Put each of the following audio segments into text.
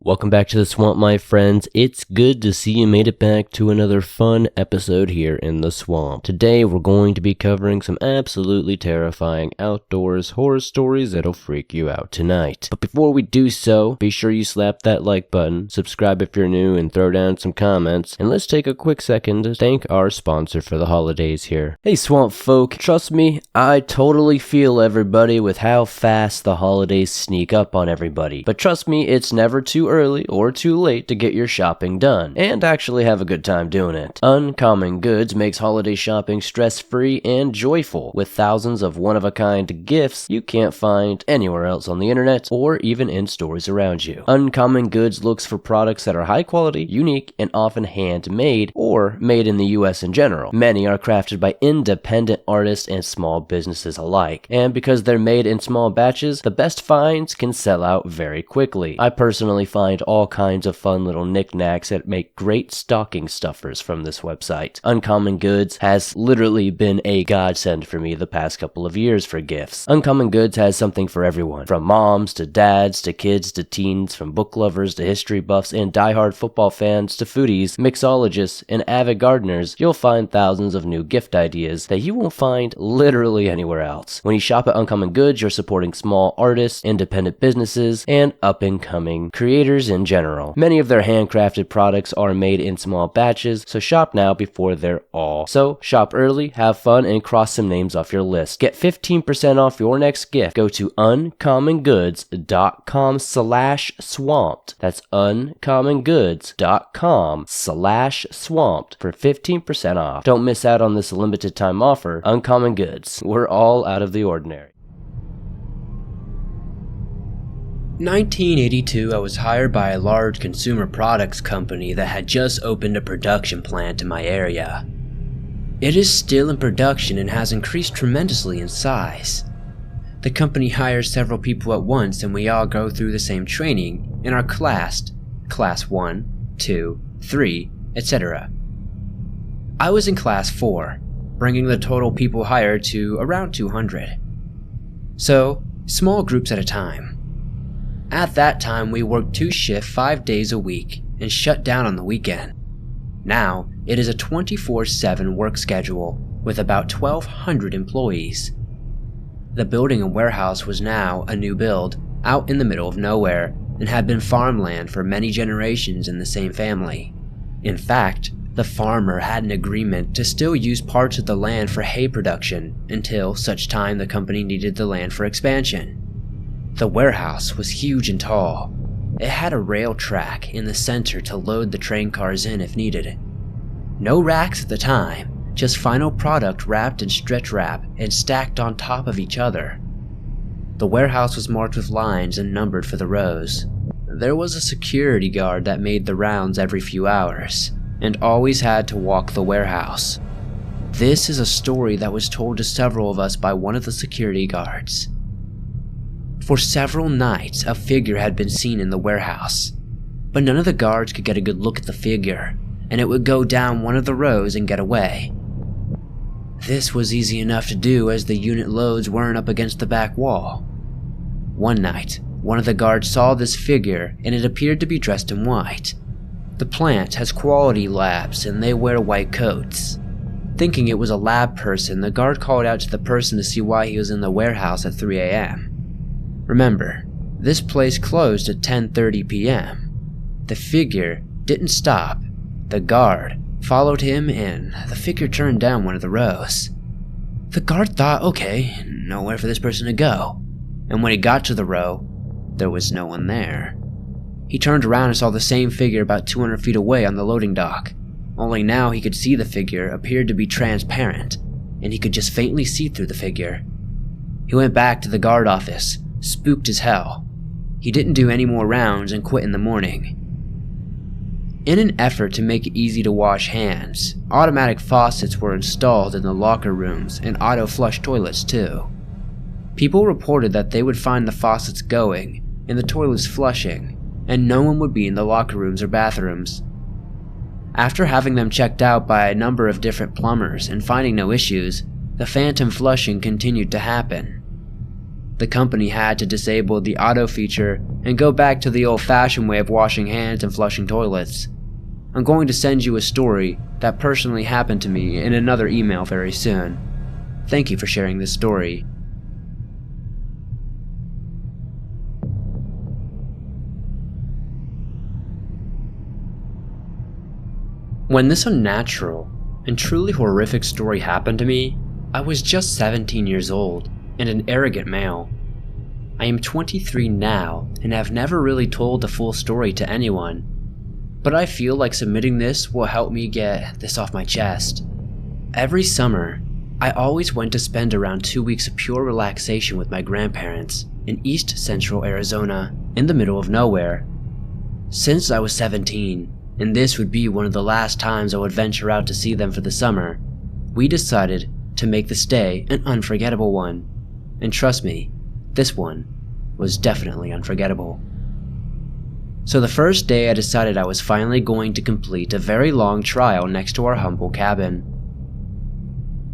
Welcome back to the swamp, my friends. It's good to see you made it back to another fun episode here in the swamp. Today we're going to be covering some absolutely terrifying outdoors horror stories that'll freak you out tonight. But before we do so, be sure you slap that like button, subscribe if you're new, and throw down some comments. And let's take a quick second to thank our sponsor for the holidays here. Hey swamp folk, trust me, I totally feel everybody with how fast the holidays sneak up on everybody. But trust me, it's never too early or too late to get your shopping done and actually have a good time doing it. Uncommon Goods makes holiday shopping stress-free and joyful with thousands of one-of-a-kind gifts you can't find anywhere else on the internet or even in stores around you. Uncommon Goods looks for products that are high quality, unique, and often handmade or made in the US in general. Many are crafted by independent artists and small businesses alike, and because they're made in small batches, the best finds can sell out very quickly. I personally find all kinds of fun little knickknacks that make great stocking stuffers from this website. Uncommon Goods has literally been a godsend for me the past couple of years for gifts. Uncommon Goods has something for everyone, from moms to dads to kids to teens, from book lovers to history buffs and diehard football fans to foodies, mixologists, and avid gardeners. You'll find thousands of new gift ideas that you won't find literally anywhere else. When you shop at Uncommon Goods, you're supporting small artists, independent businesses, and up-and-coming creators in general. Many of their handcrafted products are made in small batches, so shop now before they're all. So shop early, have fun, and cross some names off your list. Get 15% off your next gift. Go to uncommongoods.com/swamped. That's uncommongoods.com/swamped for 15% off. Don't miss out on this limited time offer. Uncommon Goods. We're all out of the ordinary. 1982, I was hired by a large consumer products company that had just opened a production plant in my area. It is still in production and has increased tremendously in size. The company hires several people at once and we all go through the same training and are classed, class 1, 2, 3, etc. I was in class 4, bringing the total people hired to around 200. So, small groups at a time. At that time, we worked 2 shifts 5 days a week and shut down on the weekend. Now, it is a 24/7 work schedule with about 1,200 employees. The building and warehouse was now a new build out in the middle of nowhere and had been farmland for many generations in the same family. In fact, the farmer had an agreement to still use parts of the land for hay production until such time the company needed the land for expansion. The warehouse was huge and tall. It had a rail track in the center to load the train cars in if needed. No racks at the time, just final product wrapped in stretch wrap and stacked on top of each other. The warehouse was marked with lines and numbered for the rows. There was a security guard that made the rounds every few hours, and always had to walk the warehouse. This is a story that was told to several of us by one of the security guards. For several nights, a figure had been seen in the warehouse, but none of the guards could get a good look at the figure, and it would go down one of the rows and get away. This was easy enough to do as the unit loads weren't up against the back wall. One night, one of the guards saw this figure and it appeared to be dressed in white. The plant has quality labs and they wear white coats. Thinking it was a lab person, the guard called out to the person to see why he was in the warehouse at 3 a.m. Remember, this place closed at 10:30 p.m. The figure didn't stop. The guard followed him and the figure turned down one of the rows. The guard thought, okay, nowhere for this person to go. And when he got to the row, there was no one there. He turned around and saw the same figure about 200 feet away on the loading dock. Only now he could see the figure appeared to be transparent, and he could just faintly see through the figure. He went back to the guard office, spooked as hell. He didn't do any more rounds and quit in the morning. In an effort to make it easy to wash hands, automatic faucets were installed in the locker rooms and auto-flush toilets too. People reported that they would find the faucets going and the toilets flushing, and no one would be in the locker rooms or bathrooms. After having them checked out by a number of different plumbers and finding no issues, the phantom flushing continued to happen. The company had to disable the auto feature and go back to the old-fashioned way of washing hands and flushing toilets. I'm going to send you a story that personally happened to me in another email very soon. Thank you for sharing this story. When this unnatural and truly horrific story happened to me, I was just 17 years old and an arrogant male. I am 23 now and have never really told the full story to anyone, but I feel like submitting this will help me get this off my chest. Every summer, I always went to spend around 2 weeks of pure relaxation with my grandparents in East Central Arizona, in the middle of nowhere. Since I was 17, and this would be one of the last times I would venture out to see them for the summer, we decided to make the stay an unforgettable one. And trust me, this one was definitely unforgettable. So the first day I decided I was finally going to complete a very long trial next to our humble cabin.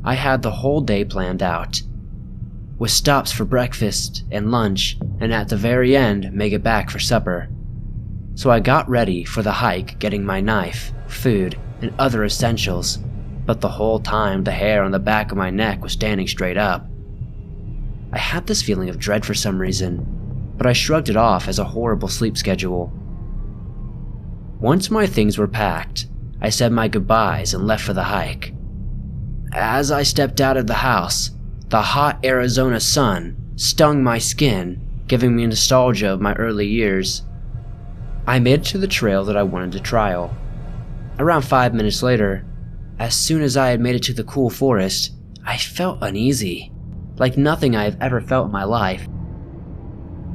I had the whole day planned out, with stops for breakfast and lunch, and at the very end make it back for supper. So I got ready for the hike, getting my knife, food, and other essentials, but the whole time the hair on the back of my neck was standing straight up. I had this feeling of dread for some reason, but I shrugged it off as a horrible sleep schedule. Once my things were packed, I said my goodbyes and left for the hike. As I stepped out of the house, the hot Arizona sun stung my skin, giving me nostalgia of my early years. I made it to the trail that I wanted to trial. Around 5 minutes later, as soon as I had made it to the cool forest, I felt uneasy, like nothing I have ever felt in my life.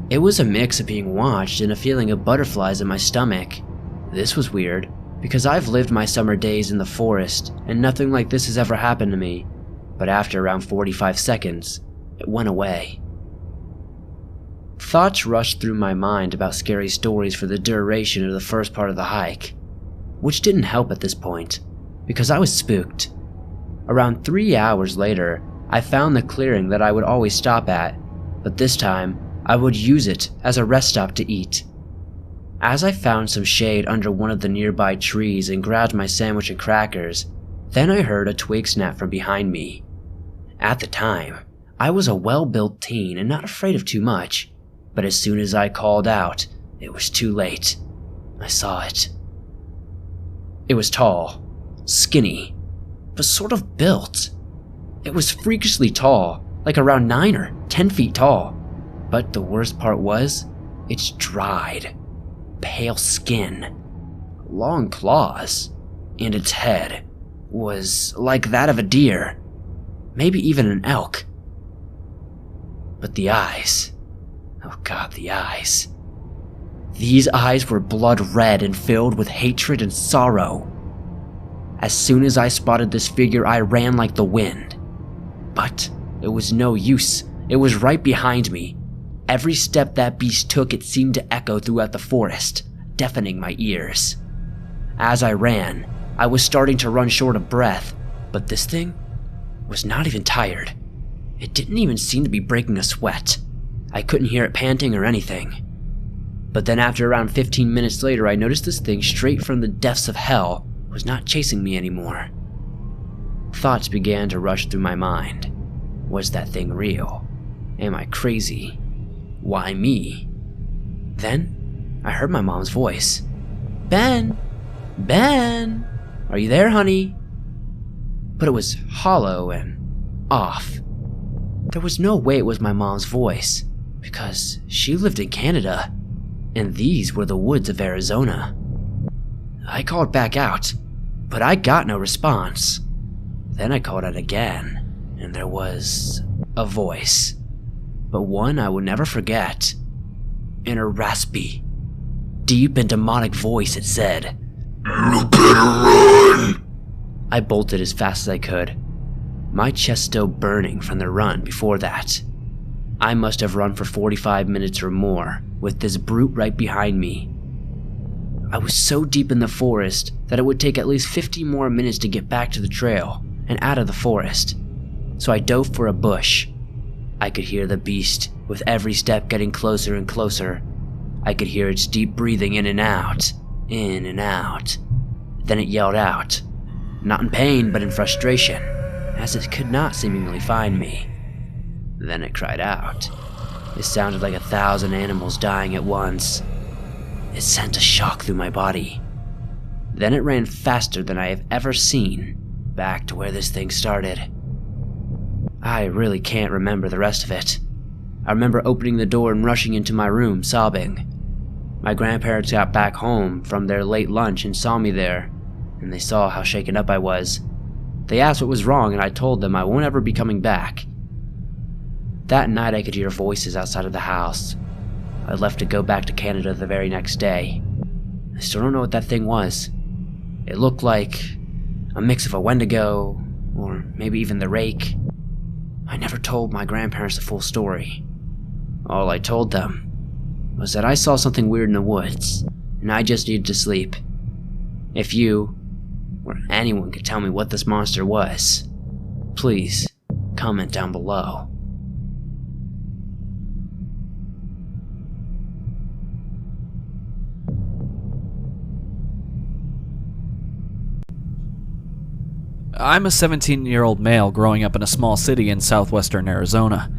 It was a mix of being watched and a feeling of butterflies in my stomach. This was weird, because I've lived my summer days in the forest and nothing like this has ever happened to me, but after around 45 seconds, it went away. Thoughts rushed through my mind about scary stories for the duration of the first part of the hike, which didn't help at this point, because I was spooked. Around 3 hours later, I found the clearing that I would always stop at, but this time, I would use it as a rest stop to eat. As I found some shade under one of the nearby trees and grabbed my sandwich and crackers, then I heard a twig snap from behind me. At the time, I was a well-built teen and not afraid of too much, but as soon as I called out, it was too late. I saw it. It was tall, skinny, but sort of built. It was freakishly tall, like around 9 or 10 feet tall. But the worst part was, its dried, pale skin, long claws, and its head was like that of a deer, maybe even an elk. But the eyes, oh god, the eyes. These eyes were blood red and filled with hatred and sorrow. As soon as I spotted this figure, I ran like the wind. But it was no use. It was right behind me. Every step that beast took, it seemed to echo throughout the forest, deafening my ears. As I ran, I was starting to run short of breath, but this thing was not even tired. It didn't even seem to be breaking a sweat. I couldn't hear it panting or anything. But then after around 15 minutes later, I noticed this thing straight from the depths of hell was not chasing me anymore. Thoughts began to rush through my mind. Was that thing real? Am I crazy? Why me? Then, I heard my mom's voice. Ben! Ben! Are you there, honey? But it was hollow and off. There was no way it was my mom's voice, because she lived in Canada, and these were the woods of Arizona. I called back out, but I got no response. Then I called out again, and there was a voice, but one I will never forget. In a raspy, deep and demonic voice, it said, "You better run!" I bolted as fast as I could, my chest still burning from the run before that. I must have run for 45 minutes or more, with this brute right behind me. I was so deep in the forest that it would take at least 50 more minutes to get back to the trail and out of the forest, so I dove for a bush. I could hear the beast with every step getting closer and closer. I could hear its deep breathing in and out, in and out. Then it yelled out, not in pain but in frustration, as it could not seemingly find me. Then it cried out. It sounded like 1,000 animals dying at once. It sent a shock through my body. Then it ran faster than I have ever seen, back to where this thing started. I really can't remember the rest of it. I remember opening the door and rushing into my room, sobbing. My grandparents got back home from their late lunch and saw me there, and they saw how shaken up I was. They asked what was wrong, and I told them I won't ever be coming back. That night I could hear voices outside of the house. I left to go back to Canada the very next day. I still don't know what that thing was. It looked like a mix of a Wendigo, or maybe even the rake. I never told my grandparents the full story. All I told them was that I saw something weird in the woods, and I just needed to sleep. If you, or anyone could tell me what this monster was, please comment down below. I'm a 17-year-old male growing up in a small city in southwestern Arizona.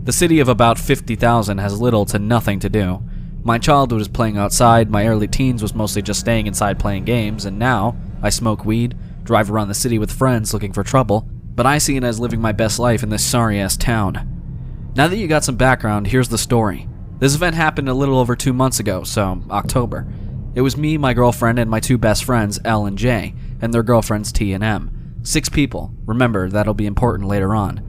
The city of about 50,000 has little to nothing to do. My childhood was playing outside, my early teens was mostly just staying inside playing games, and now I smoke weed, drive around the city with friends looking for trouble, but I see it as living my best life in this sorry-ass town. Now that you got some background, here's the story. This event happened a little over 2 months ago, so October. It was me, my girlfriend, and my two best friends, L and J, and their girlfriends T and M. 6 people. Remember, that'll be important later on.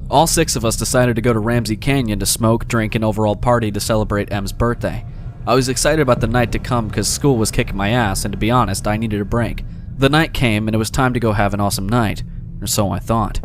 All 6 of us decided to go to Ramsey Canyon to smoke, drink, and overall party to celebrate M's birthday. I was excited about the night to come because school was kicking my ass, and to be honest, I needed a break. The night came, and it was time to go have an awesome night, or so I thought.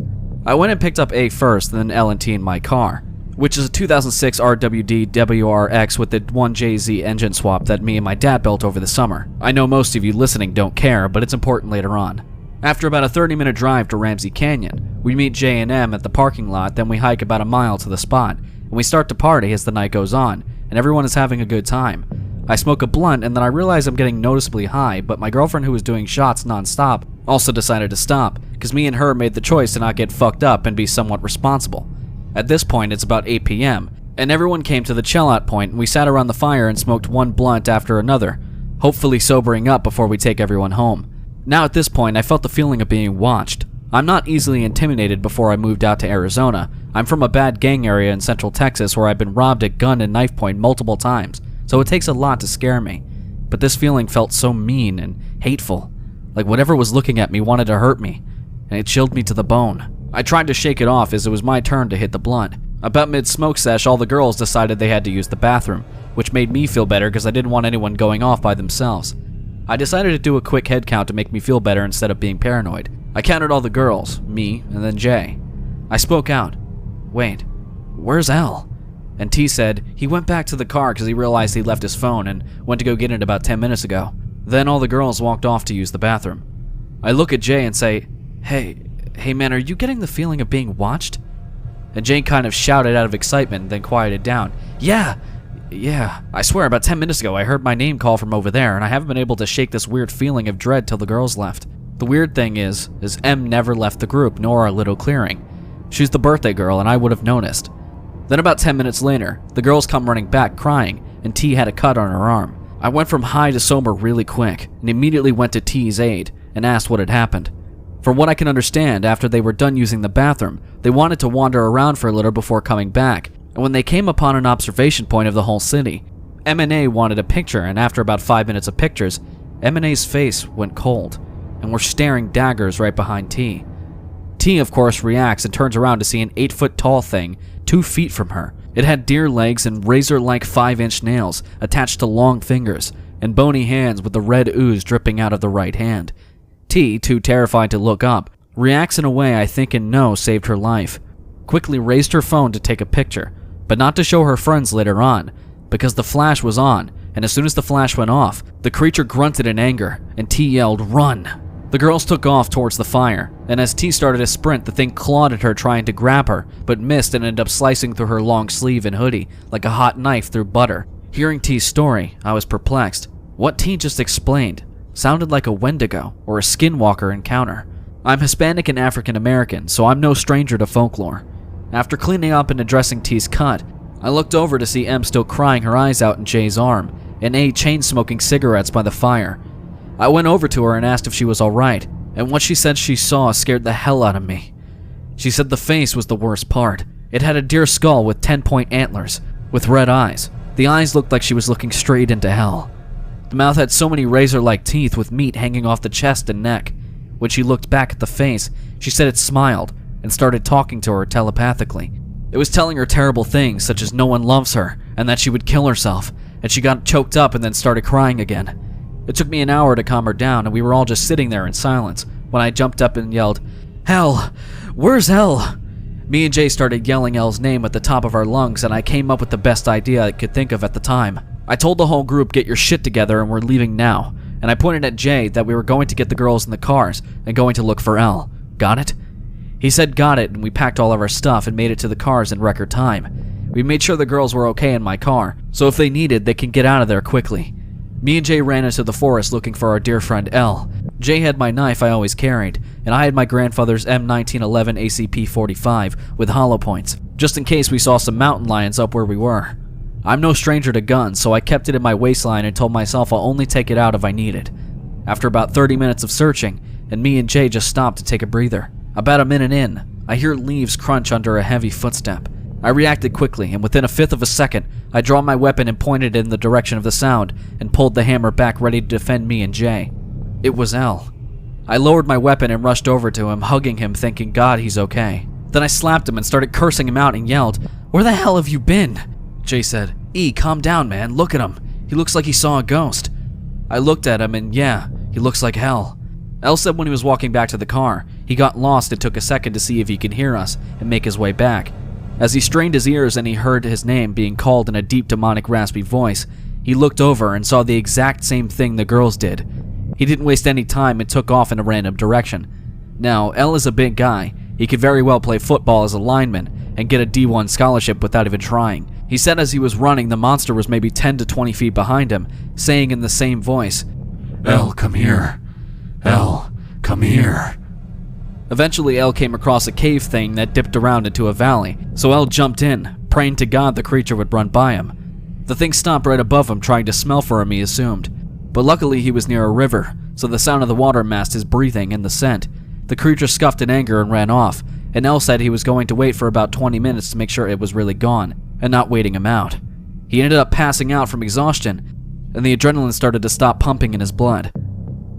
I went and picked up A first, and then L and T in my car, which is a 2006 RWD WRX with the 1JZ engine swap that me and my dad built over the summer. I know most of you listening don't care, but it's important later on. After about a 30-minute drive to Ramsey Canyon, we meet J and M at the parking lot, then we hike about a mile to the spot, and we start to party as the night goes on, and everyone is having a good time. I smoke a blunt, and then I realize I'm getting noticeably high, but my girlfriend, who was doing shots non-stop, also decided to stop, because me and her made the choice to not get fucked up and be somewhat responsible. At this point, it's about 8 p.m., and everyone came to the chill-out point, and we sat around the fire and smoked one blunt after another, hopefully sobering up before we take everyone home. Now at this point, I felt the feeling of being watched. I'm not easily intimidated before I moved out to Arizona. I'm from a bad gang area in central Texas where I've been robbed at gun and knife point multiple times, so it takes a lot to scare me. But this feeling felt so mean and hateful, like whatever was looking at me wanted to hurt me, and it chilled me to the bone. I tried to shake it off as it was my turn to hit the blunt. About mid-smoke sesh, all the girls decided they had to use the bathroom, which made me feel better because I didn't want anyone going off by themselves. I decided to do a quick head count to make me feel better instead of being paranoid. I counted all the girls, me, and then Jay. I spoke out. Wait, where's L? And T said he went back to the car because he realized he left his phone and went to go get it about 10 minutes ago. Then all the girls walked off to use the bathroom. I look at Jay and say, Hey man, are you getting the feeling of being watched? And Jay kind of shouted out of excitement, then quieted down. Yeah, I swear about 10 minutes ago I heard my name call from over there, and I haven't been able to shake this weird feeling of dread till the girls left. The weird thing is M never left the group, nor our little clearing. She's the birthday girl, and I would have noticed. Then about 10 minutes later, the girls come running back crying, and T had a cut on her arm. I went from high to sober really quick, and immediately went to T's aid, and asked what had happened. From what I can understand, after they were done using the bathroom, they wanted to wander around for a little before coming back, and when they came upon an observation point of the whole city, M&A wanted a picture, and after about 5 minutes of pictures, M&A's face went cold, and were staring daggers right behind T. T, of course, reacts and turns around to see an 8-foot-tall thing 2 feet from her. It had deer legs and razor-like 5-inch nails attached to long fingers, and bony hands with the red ooze dripping out of the right hand. T, too terrified to look up, reacts in a way I think and know saved her life. Quickly raised her phone to take a picture, but not to show her friends later on, because the flash was on, and as soon as the flash went off, the creature grunted in anger, and T yelled, "Run!" The girls took off towards the fire, and as T started to sprint, the thing clawed at her trying to grab her, but missed and ended up slicing through her long sleeve and hoodie like a hot knife through butter. Hearing T's story, I was perplexed. What T just explained sounded like a Wendigo or a skinwalker encounter. I'm Hispanic and African American, so I'm no stranger to folklore. After cleaning up and addressing T's cut, I looked over to see M still crying her eyes out in Jay's arm, and A chain-smoking cigarettes by the fire. I went over to her and asked if she was alright, and what she said she saw scared the hell out of me. She said the face was the worst part. It had a deer skull with 10-point antlers, with red eyes. The eyes looked like she was looking straight into hell. The mouth had so many razor-like teeth with meat hanging off the chest and neck. When she looked back at the face, she said it smiled and started talking to her telepathically. It was telling her terrible things, such as no one loves her and that she would kill herself, and she got choked up and then started crying again. It took me an hour to calm her down, and we were all just sitting there in silence when I jumped up and yelled, "Hell! Where's Elle?" Me and Jay started yelling Elle's name at the top of our lungs, and I came up with the best idea I could think of at the time. I told the whole group, "Get your shit together and we're leaving now," and I pointed at Jay that we were going to get the girls in the cars and going to look for Elle. Got it? He said got it, and we packed all of our stuff and made it to the cars in record time. We made sure the girls were okay in my car, so if they needed, they can get out of there quickly. Me and Jay ran into the forest looking for our dear friend Elle. Jay had my knife I always carried, and I had my grandfather's M1911 ACP-45 with hollow points, just in case we saw some mountain lions up where we were. I'm no stranger to guns, so I kept it in my waistline and told myself I'll only take it out if I need it. After about 30 minutes of searching, and me and Jay just stopped to take a breather. About a minute in, I hear leaves crunch under a heavy footstep. I reacted quickly, and within a fifth of a second, I draw my weapon and pointed it in the direction of the sound and pulled the hammer back ready to defend me and Jay. It was Elle. I lowered my weapon and rushed over to him, hugging him, thinking God he's okay. Then I slapped him and started cursing him out and yelled, "Where the hell have you been?" Jay said, "E, calm down, man, look at him. He looks like he saw a ghost." I looked at him and yeah, he looks like hell. Elle said when he was walking back to the car, he got lost and took a second to see if he could hear us and make his way back. As he strained his ears and he heard his name being called in a deep demonic raspy voice, he looked over and saw the exact same thing the girls did. He didn't waste any time and took off in a random direction. Now, Elle is a big guy. He could very well play football as a lineman and get a D1 scholarship without even trying. He said as he was running, the monster was maybe 10 to 20 feet behind him, saying in the same voice, "Elle, come here. Elle, come here." Eventually, Elle came across a cave thing that dipped around into a valley, so Elle jumped in, praying to God the creature would run by him. The thing stopped right above him, trying to smell for him, he assumed. But luckily he was near a river, so the sound of the water masked his breathing and the scent. The creature scuffed in anger and ran off, and Elle said he was going to wait for about 20 minutes to make sure it was really gone, and not waiting him out. He ended up passing out from exhaustion, and the adrenaline started to stop pumping in his blood.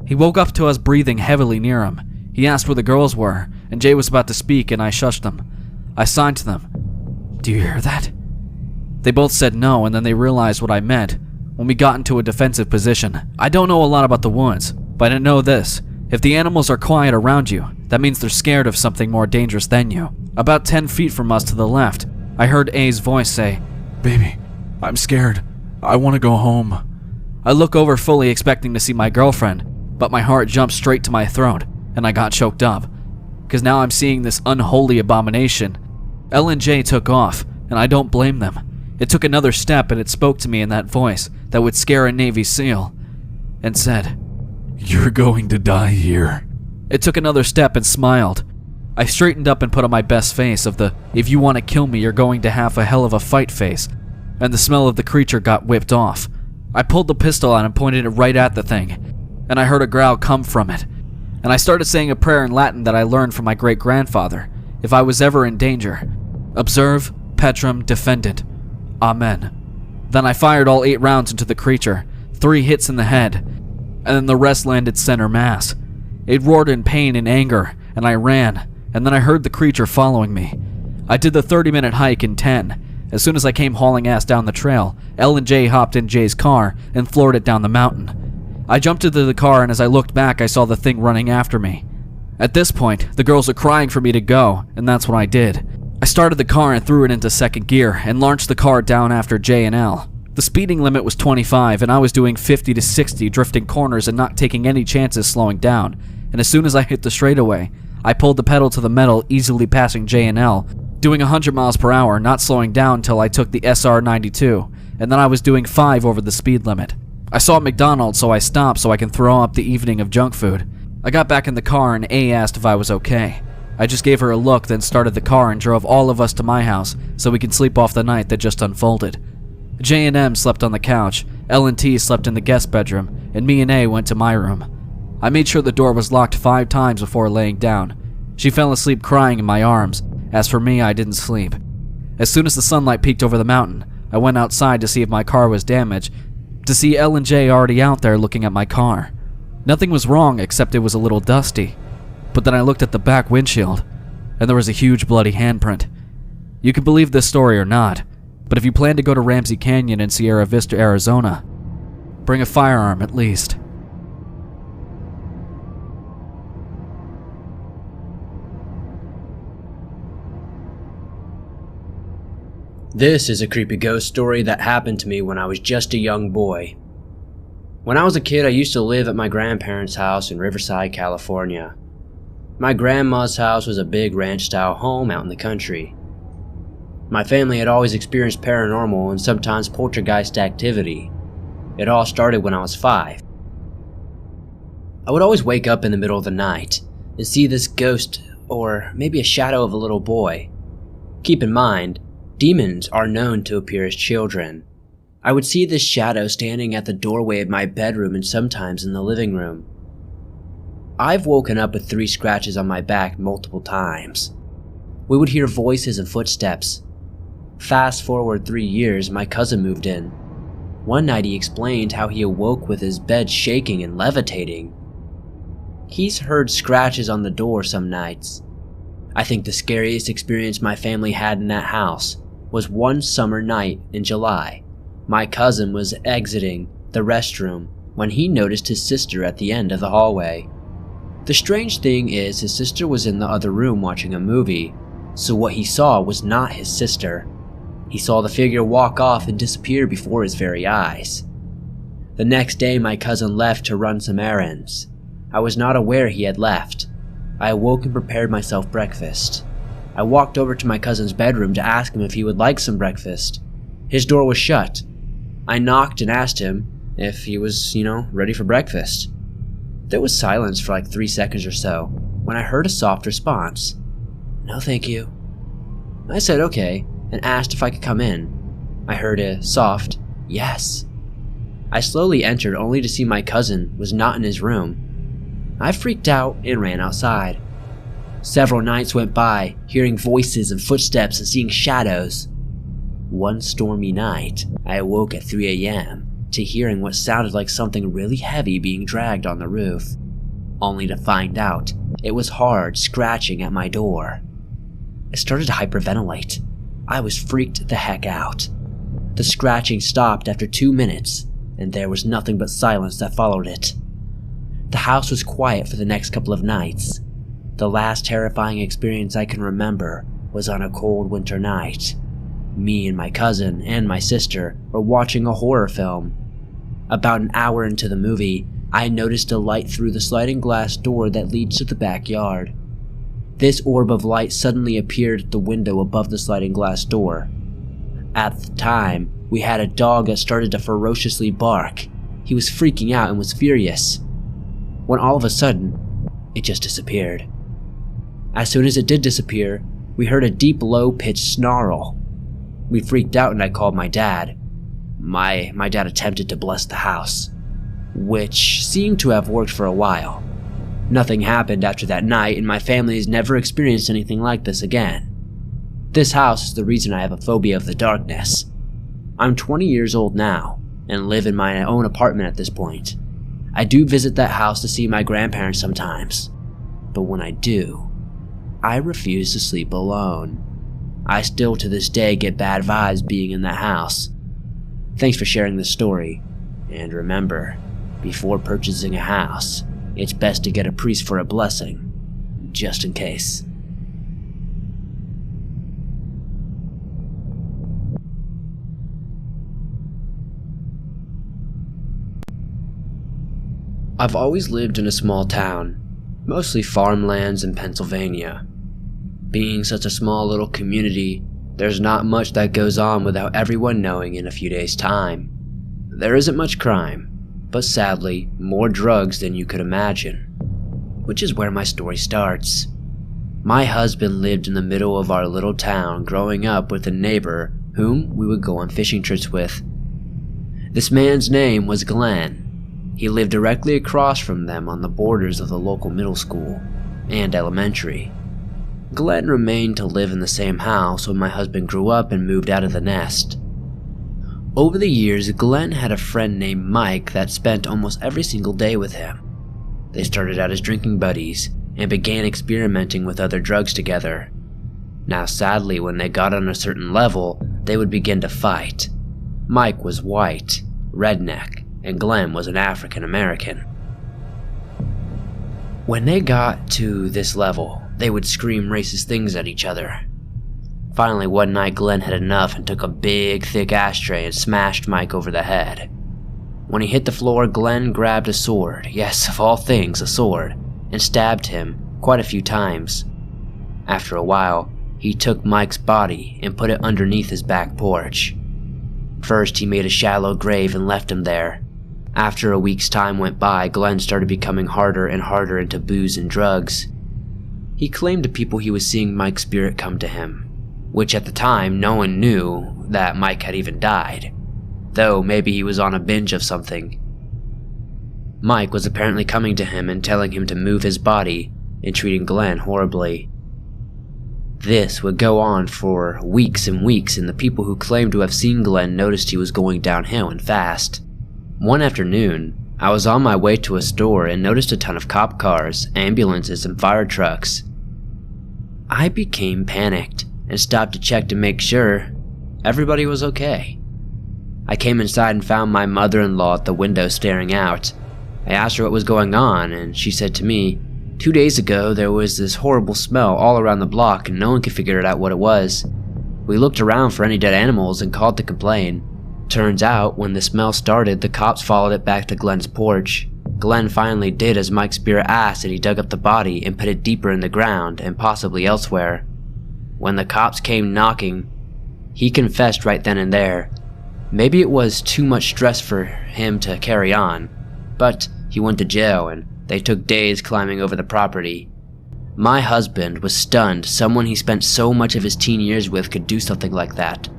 He woke up to us breathing heavily near him. He asked where the girls were, and Jay was about to speak, and I shushed them. I signed to them. "Do you hear that?" They both said no, and then they realized what I meant when we got into a defensive position. I don't know a lot about the woods, but I know this. If the animals are quiet around you, that means they're scared of something more dangerous than you. About 10 feet from us to the left, I heard A's voice say, "Baby, I'm scared. I want to go home." I look over fully expecting to see my girlfriend, but my heart jumped straight to my throat, and I got choked up, because now I'm seeing this unholy abomination. Elle and Jay took off, and I don't blame them. It took another step, and it spoke to me in that voice that would scare a Navy SEAL, and said, "You're going to die here." It took another step and smiled. I straightened up and put on my best face of the, "If you want to kill me, you're going to have a hell of a fight" face, and the smell of the creature got whipped off. I pulled the pistol out and pointed it right at the thing, and I heard a growl come from it. And I started saying a prayer in Latin that I learned from my great-grandfather, if I was ever in danger. Observe, Petrum defendent. Amen. Then I fired all 8 rounds into the creature, 3 hits in the head, and then the rest landed center mass. It roared in pain and anger, and I ran, and then I heard the creature following me. I did the 30-minute hike in 10. As soon as I came hauling ass down the trail, Elle and Jay hopped in Jay's car and floored it down the mountain. I jumped into the car, and as I looked back, I saw the thing running after me. At this point, the girls were crying for me to go, and that's what I did. I started the car and threw it into second gear, and launched the car down after Jay and Elle. The speeding limit was 25, and I was doing 50 to 60, drifting corners and not taking any chances slowing down, and as soon as I hit the straightaway, I pulled the pedal to the metal, easily passing J&L, doing 100 miles per hour, not slowing down until I took the SR92, and then I was doing 5 over the speed limit. I saw McDonald's, so I stopped so I can throw up the evening of junk food. I got back in the car and A asked if I was okay. I just gave her a look, then started the car and drove all of us to my house so we could sleep off the night that just unfolded. J and M slept on the couch, L and T slept in the guest bedroom, and me and A went to my room. I made sure the door was locked 5 times before laying down. She fell asleep crying in my arms. As for me, I didn't sleep. As soon as the sunlight peeked over the mountain, I went outside to see if my car was damaged, to see L and J already out there looking at my car. Nothing was wrong except it was a little dusty. But then I looked at the back windshield, and there was a huge bloody handprint. You can believe this story or not, but if you plan to go to Ramsey Canyon in Sierra Vista, Arizona, bring a firearm at least. This is a creepy ghost story that happened to me when I was just a young boy. When I was a kid, I used to live at my grandparents' house in Riverside, California. My grandma's house was a big ranch-style home out in the country. My family had always experienced paranormal and sometimes poltergeist activity. It all started when I was 5. I would always wake up in the middle of the night and see this ghost, or maybe a shadow of a little boy. Keep in mind, demons are known to appear as children. I would see this shadow standing at the doorway of my bedroom and sometimes in the living room. I've woken up with 3 scratches on my back multiple times. We would hear voices and footsteps. Fast forward 3 years, my cousin moved in. One night he explained how he awoke with his bed shaking and levitating. He's heard scratches on the door some nights. I think the scariest experience my family had in that house was one summer night in July. My cousin was exiting the restroom when he noticed his sister at the end of the hallway. The strange thing is his sister was in the other room watching a movie, so what he saw was not his sister. He saw the figure walk off and disappear before his very eyes. The next day my cousin left to run some errands. I was not aware he had left. I awoke and prepared myself breakfast. I walked over to my cousin's bedroom to ask him if he would like some breakfast. His door was shut. I knocked and asked him if he was, ready for breakfast. There was silence for like 3 seconds or so when I heard a soft response. "No, thank you." I said okay and asked if I could come in. I heard a soft yes. I slowly entered only to see my cousin was not in his room. I freaked out and ran outside. Several nights went by, hearing voices and footsteps and seeing shadows. One stormy night, I awoke at 3 a.m. to hearing what sounded like something really heavy being dragged on the roof, only to find out it was hard scratching at my door. I started to hyperventilate. I was freaked the heck out. The scratching stopped after 2 minutes, and there was nothing but silence that followed it. The house was quiet for the next couple of nights. The last terrifying experience I can remember was on a cold winter night. Me and my cousin and my sister were watching a horror film. About an hour into the movie, I noticed a light through the sliding glass door that leads to the backyard. This orb of light suddenly appeared at the window above the sliding glass door. At the time, we had a dog that started to ferociously bark. He was freaking out and was furious, when all of a sudden, it just disappeared. As soon as it did disappear, we heard a deep, low-pitched snarl. We freaked out and I called my dad. My dad attempted to bless the house, which seemed to have worked for a while. Nothing happened after that night, and my family has never experienced anything like this again. This house is the reason I have a phobia of the darkness. I'm 20 years old now, and live in my own apartment at this point. I do visit that house to see my grandparents sometimes, but when I do, I refuse to sleep alone. I still to this day get bad vibes being in that house. Thanks for sharing this story, and remember, before purchasing a house, it's best to get a priest for a blessing, just in case. I've always lived in a small town. mostly farmlands in Pennsylvania. Being such a small little community, there's not much that goes on without everyone knowing in a few days' time. There isn't much crime, but sadly, more drugs than you could imagine. Which is where my story starts. My husband lived in the middle of our little town, growing up with a neighbor whom we would go on fishing trips with. This man's name was Glenn. He lived directly across from them on the borders of the local middle school and elementary. Glenn remained to live in the same house when my husband grew up and moved out of the nest. Over the years, Glenn had a friend named Mike that spent almost every single day with him. They started out as drinking buddies and began experimenting with other drugs together. Now sadly, when they got on a certain level, they would begin to fight. Mike was white, redneck, and Glenn was an African American. When they got to this level, they would scream racist things at each other. Finally, one night Glenn had enough and took a big, thick ashtray and smashed Mike over the head. When he hit the floor, Glenn grabbed a sword, yes, of all things, a sword, and stabbed him quite a few times. After a while, he took Mike's body and put it underneath his back porch. First, he made a shallow grave and left him there. After a week's time went by, Glenn started becoming harder and harder into booze and drugs. He claimed to people he was seeing Mike's spirit come to him, which at the time no one knew that Mike had even died, though maybe he was on a binge of something. Mike was apparently coming to him and telling him to move his body and treating Glenn horribly. This would go on for weeks and weeks, and the people who claimed to have seen Glenn noticed he was going downhill and fast. One afternoon, I was on my way to a store and noticed a ton of cop cars, ambulances, and fire trucks. I became panicked and stopped to check to make sure everybody was okay. I came inside and found my mother-in-law at the window staring out. I asked her what was going on, and she said to me, 2 days ago there was this horrible smell all around the block and no one could figure out what it was. We looked around for any dead animals and called to complain. Turns out, when the smell started, the cops followed it back to Glenn's porch. Glenn finally did as Mike's spirit asked, and he dug up the body and put it deeper in the ground and possibly elsewhere. When the cops came knocking, he confessed right then and there. Maybe it was too much stress for him to carry on, but he went to jail and they took days climbing over the property. My husband was stunned someone he spent so much of his teen years with could do something like that.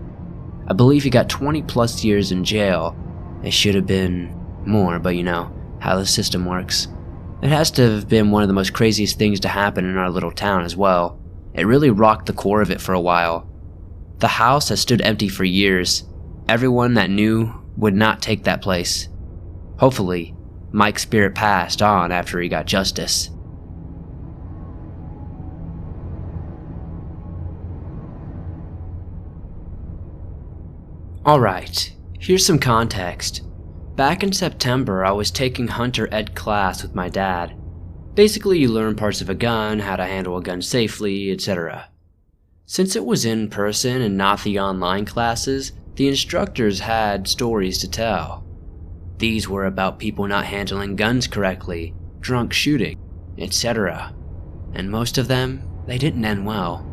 I believe he got 20 plus years in jail. It should have been more, but you know how the system works. It has to have been one of the most craziest things to happen in our little town as well. It really rocked the core of it for a while. The house has stood empty for years. Everyone that knew would not take that place. Hopefully, Mike's spirit passed on after he got justice. Alright, here's some context. Back in September, I was taking Hunter Ed class with my dad. Basically, you learn parts of a gun, how to handle a gun safely, etc. Since it was in person and not the online classes, the instructors had stories to tell. These were about people not handling guns correctly, drunk shooting, etc. And most of them, they didn't end well.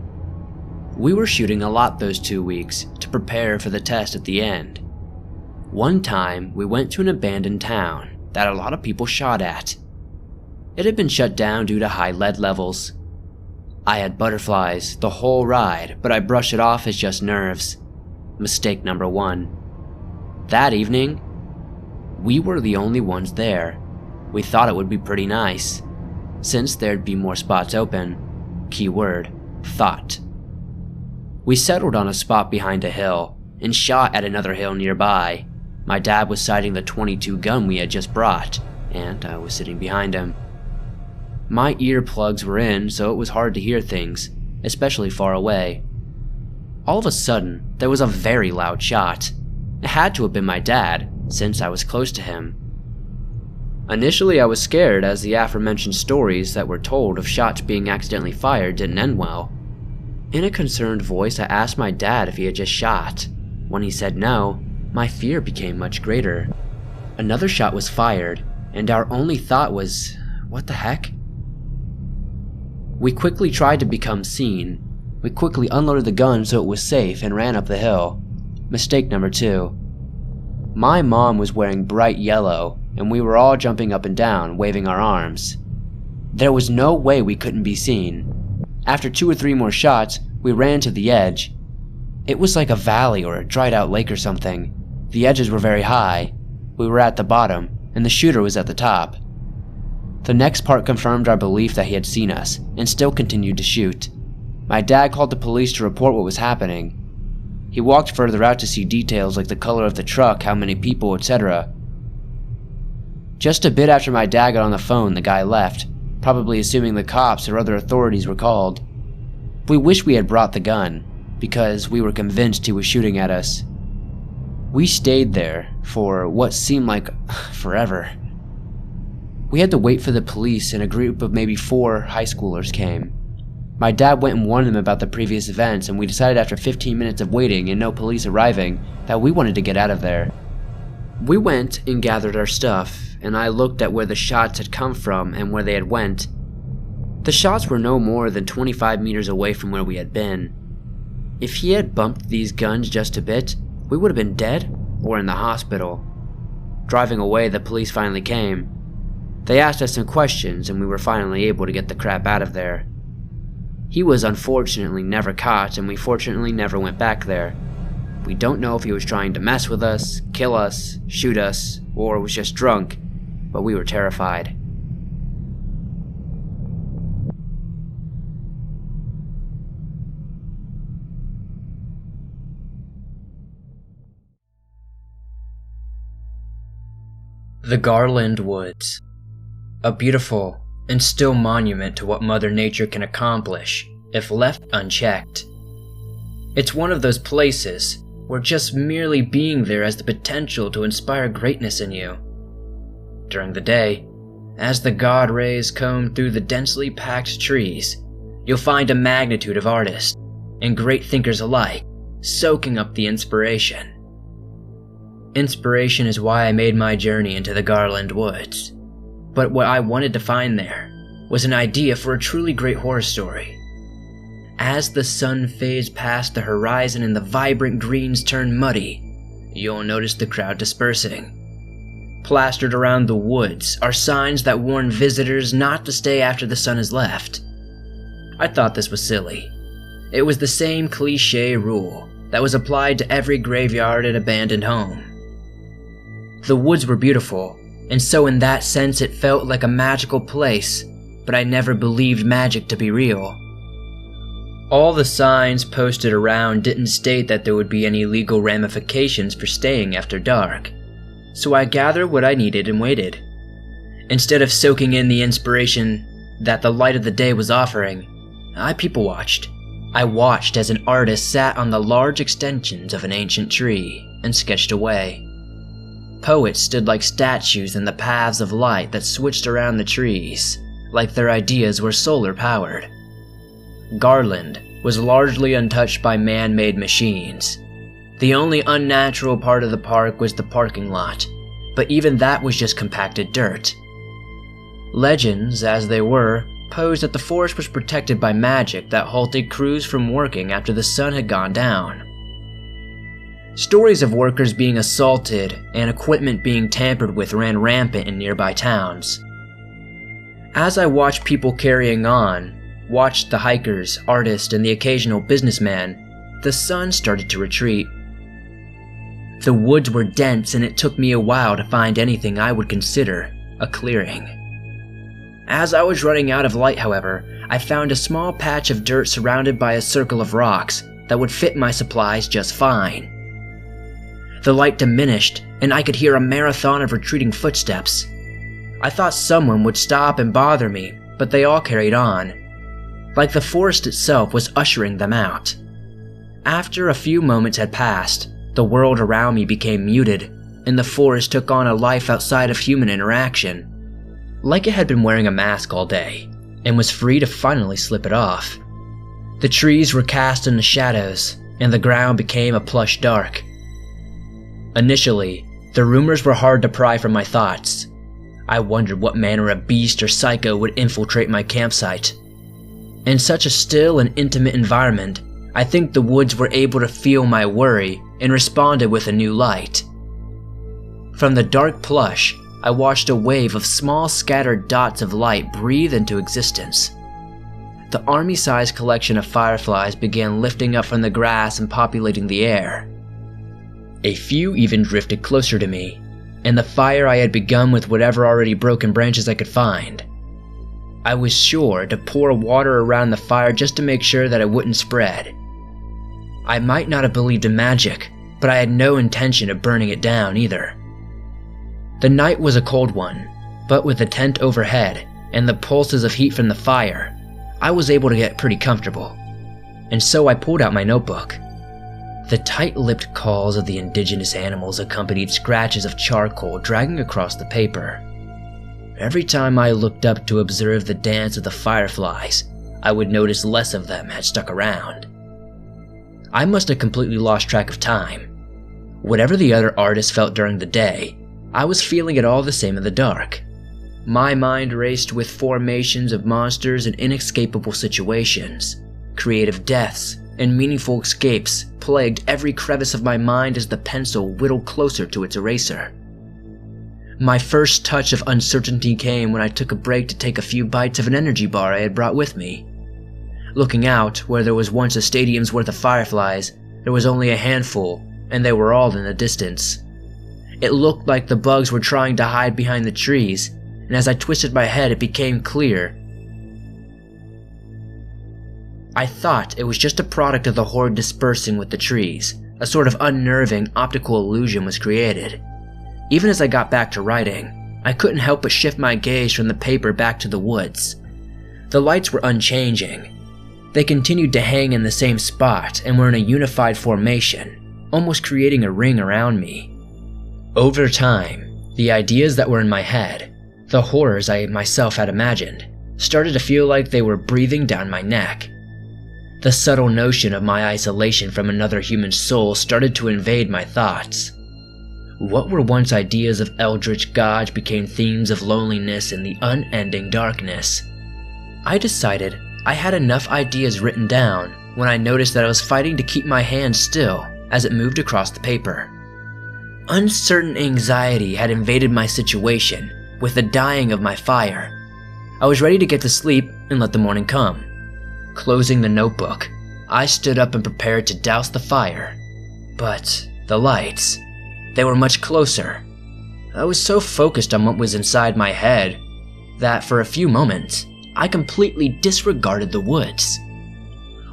We were shooting a lot those 2 weeks to prepare for the test at the end. One time, we went to an abandoned town that a lot of people shot at. It had been shut down due to high lead levels. I had butterflies the whole ride, but I brushed it off as just nerves. Mistake number 1. That evening, we were the only ones there. We thought it would be pretty nice, since there'd be more spots open. Keyword, thought. We settled on a spot behind a hill, and shot at another hill nearby. My dad was sighting the .22 gun we had just brought, and I was sitting behind him. My earplugs were in, so it was hard to hear things, especially far away. All of a sudden, there was a very loud shot. It had to have been my dad, since I was close to him. Initially, I was scared as the aforementioned stories that were told of shots being accidentally fired didn't end well. In a concerned voice, I asked my dad if he had just shot. When he said no, my fear became much greater. Another shot was fired, and our only thought was, what the heck? We quickly tried to become seen. We quickly unloaded the gun so it was safe and ran up the hill. Mistake number 2. My mom was wearing bright yellow, and we were all jumping up and down, waving our arms. There was no way we couldn't be seen. After 2 or 3 more shots, we ran to the edge. It was like a valley or a dried out lake or something. The edges were very high. We were at the bottom, and the shooter was at the top. The next part confirmed our belief that he had seen us, and still continued to shoot. My dad called the police to report what was happening. He walked further out to see details like the color of the truck, how many people, etc. Just a bit after my dad got on the phone, the guy left, probably assuming the cops or other authorities were called. We wish we had brought the gun, because we were convinced he was shooting at us. We stayed there for what seemed like forever. We had to wait for the police, and a group of maybe 4 high schoolers came. My dad went and warned them about the previous events, and we decided after 15 minutes of waiting and no police arriving that we wanted to get out of there. We went and gathered our stuff, and I looked at where the shots had come from and where they had went. The shots were no more than 25 meters away from where we had been. If he had bumped these guns just a bit, we would have been dead or in the hospital. Driving away, the police finally came. They asked us some questions, and we were finally able to get the crap out of there. He was unfortunately never caught, and we fortunately never went back there. We don't know if he was trying to mess with us, kill us, shoot us, or was just drunk, but we were terrified. The Garland Woods. A beautiful and still monument to what Mother Nature can accomplish if left unchecked. It's one of those places where just merely being there has the potential to inspire greatness in you. During the day, as the God rays comb through the densely packed trees, you'll find a magnitude of artists and great thinkers alike soaking up the inspiration. Inspiration is why I made my journey into the Garland Woods. But what I wanted to find there was an idea for a truly great horror story. As the sun fades past the horizon and the vibrant greens turn muddy, you'll notice the crowd dispersing. Plastered around the woods are signs that warn visitors not to stay after the sun has left. I thought this was silly. It was the same cliché rule that was applied to every graveyard and abandoned home. The woods were beautiful, and so in that sense it felt like a magical place, but I never believed magic to be real. All the signs posted around didn't state that there would be any legal ramifications for staying after dark, so I gathered what I needed and waited. Instead of soaking in the inspiration that the light of the day was offering, I people-watched. I watched as an artist sat on the large extensions of an ancient tree and sketched away. Poets stood like statues in the paths of light that switched around the trees, like their ideas were solar-powered. Garland was largely untouched by man-made machines. The only unnatural part of the park was the parking lot, but even that was just compacted dirt. Legends, as they were, posed that the forest was protected by magic that halted crews from working after the sun had gone down. Stories of workers being assaulted and equipment being tampered with ran rampant in nearby towns. As I watched people carrying on, watched the hikers, artists, and the occasional businessman, the sun started to retreat. The woods were dense, and it took me a while to find anything I would consider a clearing. As I was running out of light, however, I found a small patch of dirt surrounded by a circle of rocks that would fit my supplies just fine. The light diminished, and I could hear a marathon of retreating footsteps. I thought someone would stop and bother me, but they all carried on, like the forest itself was ushering them out. After a few moments had passed, the world around me became muted, and the forest took on a life outside of human interaction, like it had been wearing a mask all day, and was free to finally slip it off. The trees were cast into shadows, and the ground became a plush dark. Initially, the rumors were hard to pry from my thoughts. I wondered what manner of beast or psycho would infiltrate my campsite. In such a still and intimate environment, I think the woods were able to feel my worry and responded with a new light. From the dark plush, I watched a wave of small scattered dots of light breathe into existence. The army-sized collection of fireflies began lifting up from the grass and populating the air. A few even drifted closer to me, and the fire I had begun with whatever already broken branches I could find. I was sure to pour water around the fire just to make sure that it wouldn't spread. I might not have believed in magic, but I had no intention of burning it down either. The night was a cold one, but with the tent overhead and the pulses of heat from the fire, I was able to get pretty comfortable, and so I pulled out my notebook. The tight-lipped calls of the indigenous animals accompanied scratches of charcoal dragging across the paper. Every time I looked up to observe the dance of the fireflies, I would notice less of them had stuck around. I must have completely lost track of time. Whatever the other artists felt during the day, I was feeling it all the same in the dark. My mind raced with formations of monsters and inescapable situations. Creative deaths and meaningful escapes plagued every crevice of my mind as the pencil whittled closer to its eraser. My first touch of uncertainty came when I took a break to take a few bites of an energy bar I had brought with me. Looking out where there was once a stadium's worth of fireflies, there was only a handful, and they were all in the distance. It looked like the bugs were trying to hide behind the trees, and as I twisted my head it became clear. I thought it was just a product of the horde dispersing with the trees. A sort of unnerving optical illusion was created. Even as I got back to writing, I couldn't help but shift my gaze from the paper back to the woods. The lights were unchanging. They continued to hang in the same spot and were in a unified formation, almost creating a ring around me. Over time, the ideas that were in my head, the horrors I myself had imagined, started to feel like they were breathing down my neck. The subtle notion of my isolation from another human soul started to invade my thoughts. What were once ideas of eldritch gods became themes of loneliness and the unending darkness. I decided I had enough ideas written down when I noticed that I was fighting to keep my hand still as it moved across the paper. Uncertain anxiety had invaded my situation with the dying of my fire. I was ready to get to sleep and let the morning come. Closing the notebook, I stood up and prepared to douse the fire. But the lights, they were much closer. I was so focused on what was inside my head that for a few moments, I completely disregarded the woods.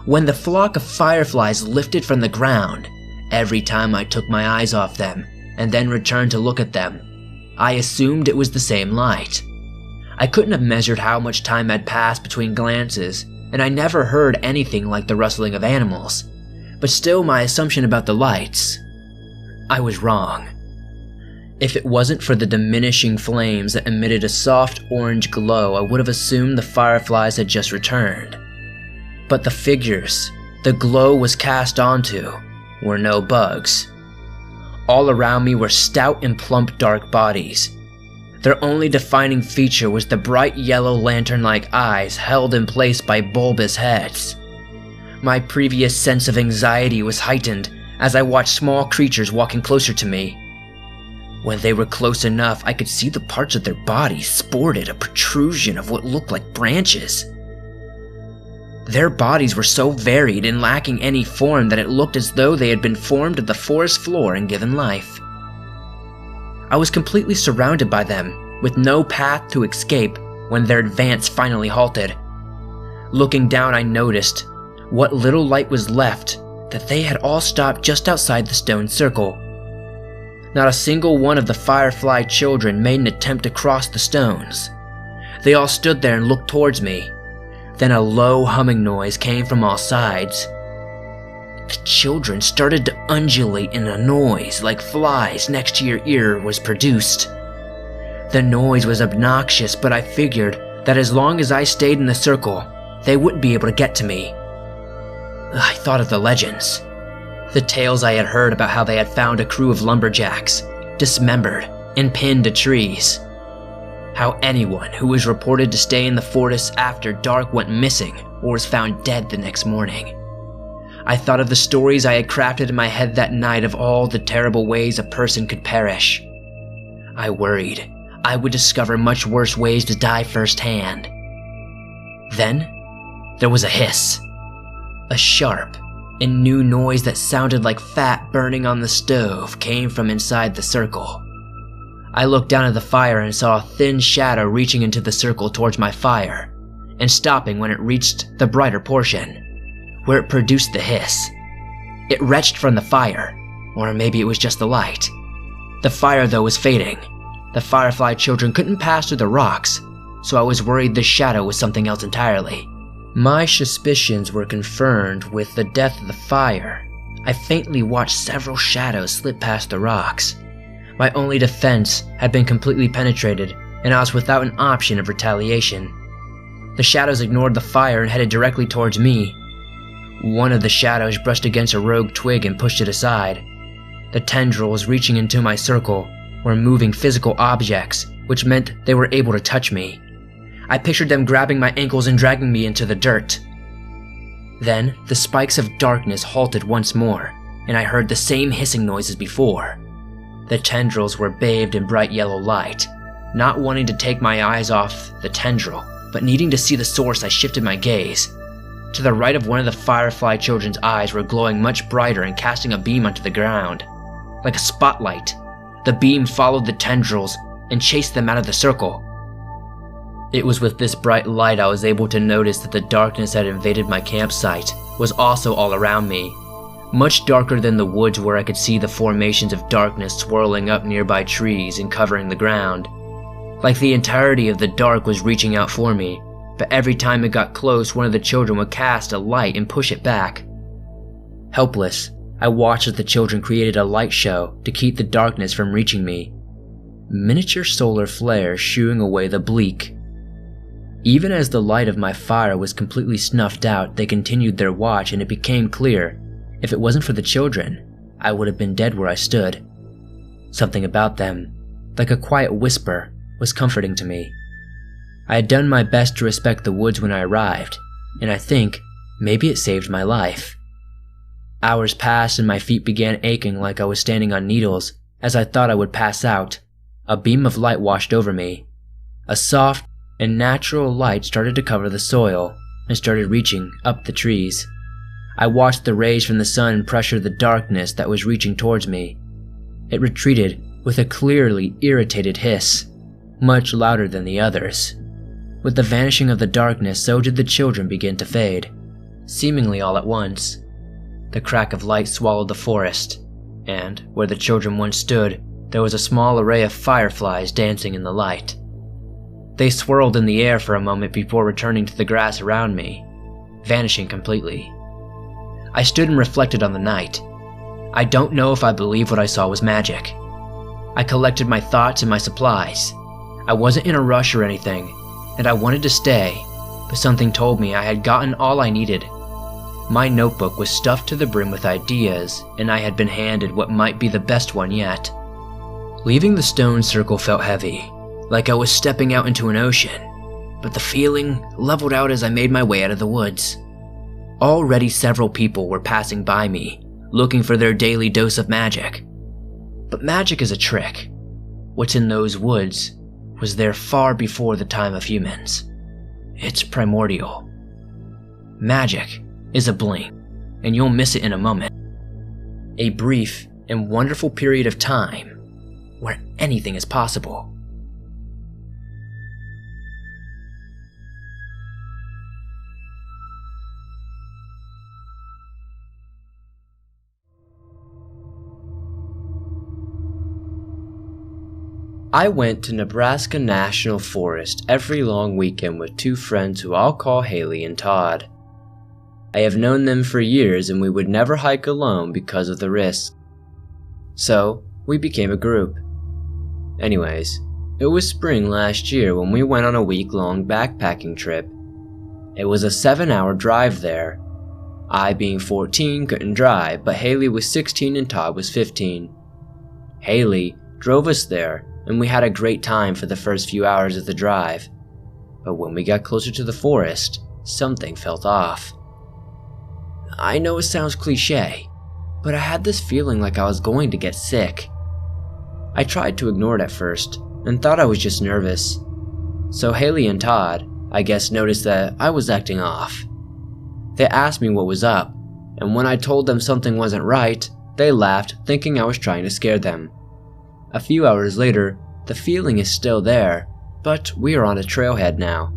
When the flock of fireflies lifted from the ground, every time I took my eyes off them and then returned to look at them, I assumed it was the same light. I couldn't have measured how much time had passed between glances, and I never heard anything like the rustling of animals, but still my assumption about the lights, I was wrong. If it wasn't for the diminishing flames that emitted a soft orange glow, I would have assumed the fireflies had just returned. But the figures the glow was cast onto were no bugs. All around me were stout and plump dark bodies. Their only defining feature was the bright yellow lantern-like eyes held in place by bulbous heads. My previous sense of anxiety was heightened as I watched small creatures walking closer to me. When they were close enough, I could see the parts of their bodies sported a protrusion of what looked like branches. Their bodies were so varied and lacking any form that it looked as though they had been formed of the forest floor and given life. I was completely surrounded by them, with no path to escape when their advance finally halted. Looking down, I noticed, what little light was left, that they had all stopped just outside the stone circle. Not a single one of the firefly children made an attempt to cross the stones. They all stood there and looked towards me. Then a low humming noise came from all sides. The children started to undulate in a noise like flies next to your ear was produced. The noise was obnoxious, but I figured that as long as I stayed in the circle, they wouldn't be able to get to me. I thought of the legends. The tales I had heard about how they had found a crew of lumberjacks, dismembered and pinned to trees. How anyone who was reported to stay in the forest after dark went missing or was found dead the next morning. I thought of the stories I had crafted in my head that night of all the terrible ways a person could perish. I worried I would discover much worse ways to die firsthand. Then, there was a hiss. A sharp and new noise that sounded like fat burning on the stove came from inside the circle. I looked down at the fire and saw a thin shadow reaching into the circle towards my fire, and stopping when it reached the brighter portion, where it produced the hiss. It retched from the fire, or maybe it was just the light. The fire, though, was fading. The firefly children couldn't pass through the rocks, so I was worried the shadow was something else entirely. My suspicions were confirmed with the death of the fire. I faintly watched several shadows slip past the rocks. My only defense had been completely penetrated, and I was without an option of retaliation. The shadows ignored the fire and headed directly towards me. One of the shadows brushed against a rogue twig and pushed it aside. The tendrils reaching into my circle were moving physical objects, which meant they were able to touch me. I pictured them grabbing my ankles and dragging me into the dirt. Then, the spikes of darkness halted once more, and I heard the same hissing noise as before. The tendrils were bathed in bright yellow light. Not wanting to take my eyes off the tendril, but needing to see the source, I shifted my gaze. To the right of one of the firefly children's eyes were glowing much brighter and casting a beam onto the ground. Like a spotlight, the beam followed the tendrils and chased them out of the circle. It was with this bright light I was able to notice that the darkness that invaded my campsite was also all around me. Much darker than the woods, where I could see the formations of darkness swirling up nearby trees and covering the ground. Like the entirety of the dark was reaching out for me, but every time it got close, one of the children would cast a light and push it back. Helpless, I watched as the children created a light show to keep the darkness from reaching me. Miniature solar flares shooing away the bleak. Even as the light of my fire was completely snuffed out, they continued their watch, and it became clear, if it wasn't for the children, I would have been dead where I stood. Something about them, like a quiet whisper, was comforting to me. I had done my best to respect the woods when I arrived, and I think maybe it saved my life. Hours passed and my feet began aching like I was standing on needles. As I thought I would pass out, a beam of light washed over me. A soft and natural light started to cover the soil and started reaching up the trees. I watched the rays from the sun pressure the darkness that was reaching towards me. It retreated with a clearly irritated hiss, much louder than the others. With the vanishing of the darkness, so did the children begin to fade, seemingly all at once. The crack of light swallowed the forest, and where the children once stood, there was a small array of fireflies dancing in the light. They swirled in the air for a moment before returning to the grass around me, vanishing completely. I stood and reflected on the night. I don't know if I believe what I saw was magic. I collected my thoughts and my supplies. I wasn't in a rush or anything, and I wanted to stay, but something told me I had gotten all I needed. My notebook was stuffed to the brim with ideas, and I had been handed what might be the best one yet. Leaving the stone circle felt heavy, like I was stepping out into an ocean, but the feeling leveled out as I made my way out of the woods. Already several people were passing by me, looking for their daily dose of magic. But magic is a trick. What's in those woods was there far before the time of humans. It's primordial. Magic is a blink, and you'll miss it in a moment. A brief and wonderful period of time where anything is possible. I went to Nebraska National Forest every long weekend with two friends who I'll call Haley and Todd. I have known them for years and we would never hike alone because of the risk. So, we became a group. Anyways, it was spring last year when we went on a week-long backpacking trip. It was a 7-hour drive there. I, being 14, couldn't drive, but Haley was 16 and Todd was 15. Haley drove us there, and we had a great time for the first few hours of the drive. But when we got closer to the forest, something felt off. I know it sounds cliche, but I had this feeling like I was going to get sick. I tried to ignore it at first and thought I was just nervous. So Haley and Todd, I guess, noticed that I was acting off. They asked me what was up, and when I told them something wasn't right, they laughed, thinking I was trying to scare them. A few hours later, the feeling is still there, but we are on a trailhead now.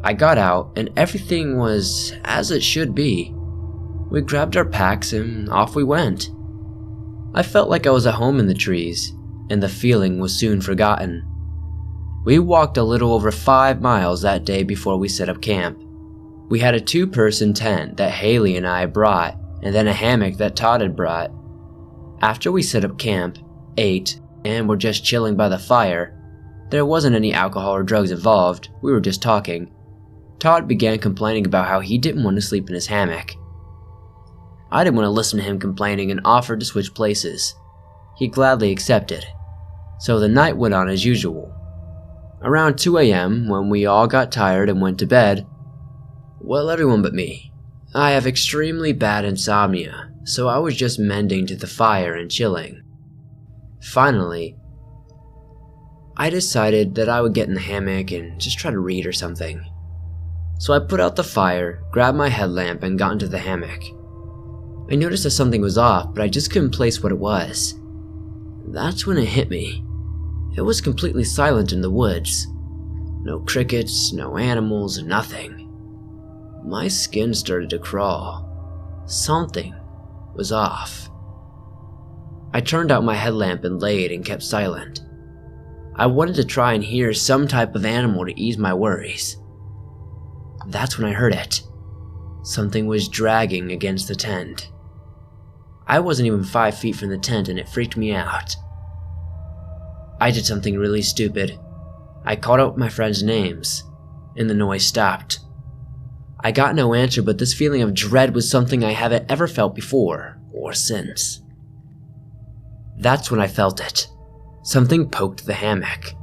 I got out and everything was as it should be. We grabbed our packs and off we went. I felt like I was at home in the trees, and the feeling was soon forgotten. We walked a little over 5 miles that day before we set up camp. We had a 2-person tent that Haley and I brought, and then a hammock that Todd had brought. After we set up camp, ate, and were just chilling by the fire, there wasn't any alcohol or drugs involved, we were just talking. Todd began complaining about how he didn't want to sleep in his hammock. I didn't want to listen to him complaining and offered to switch places. He gladly accepted. So the night went on as usual. Around 2 a.m., when we all got tired and went to bed, well, everyone but me, I have extremely bad insomnia, so I was just mending to the fire and chilling. Finally, I decided that I would get in the hammock and just try to read or something. So I put out the fire, grabbed my headlamp, and got into the hammock. I noticed that something was off, but I just couldn't place what it was. That's when it hit me. It was completely silent in the woods. No crickets, no animals, nothing. My skin started to crawl. Something was off. I turned out my headlamp and laid and kept silent. I wanted to try and hear some type of animal to ease my worries. That's when I heard it. Something was dragging against the tent. I wasn't even 5 feet from the tent and it freaked me out. I did something really stupid. I called out my friends' names, and the noise stopped. I got no answer, but this feeling of dread was something I haven't ever felt before or since. That's when I felt it. Something poked the hammock.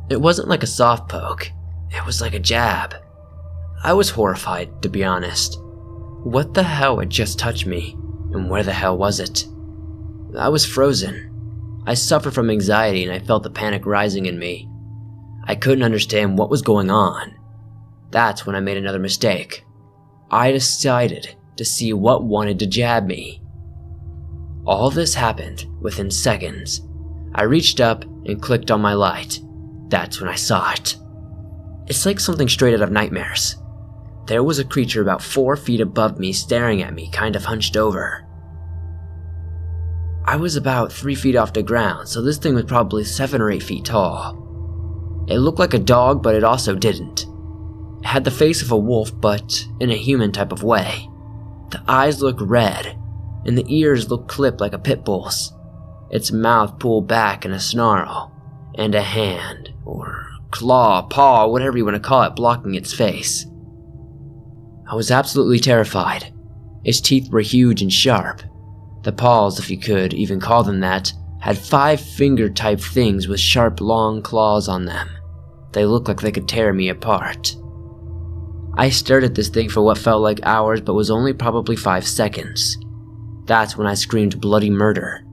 It wasn't like a soft poke, it was like a jab. I was horrified, to be honest. What the hell had just touched me, and where the hell was it? I was frozen. I suffered from anxiety and I felt the panic rising in me. I couldn't understand what was going on. That's when I made another mistake. I decided to see what wanted to jab me. All this happened within seconds. I reached up and clicked on my light. That's when I saw it. It's like something straight out of nightmares. There was a creature about 4 feet above me staring at me, kind of hunched over. I was about 3 feet off the ground, so this thing was probably 7 or 8 feet tall. It looked like a dog, but it also didn't. It had the face of a wolf, but in a human type of way. The eyes looked red, and the ears looked clipped like a pit bull's. Its mouth pulled back in a snarl, and a hand, or claw, paw, whatever you want to call it, blocking its face. I was absolutely terrified. Its teeth were huge and sharp. The paws, if you could even call them that, had 5-finger type things with sharp long claws on them. They looked like they could tear me apart. I stared at this thing for what felt like hours but was only probably 5 seconds. That's when I screamed bloody murder.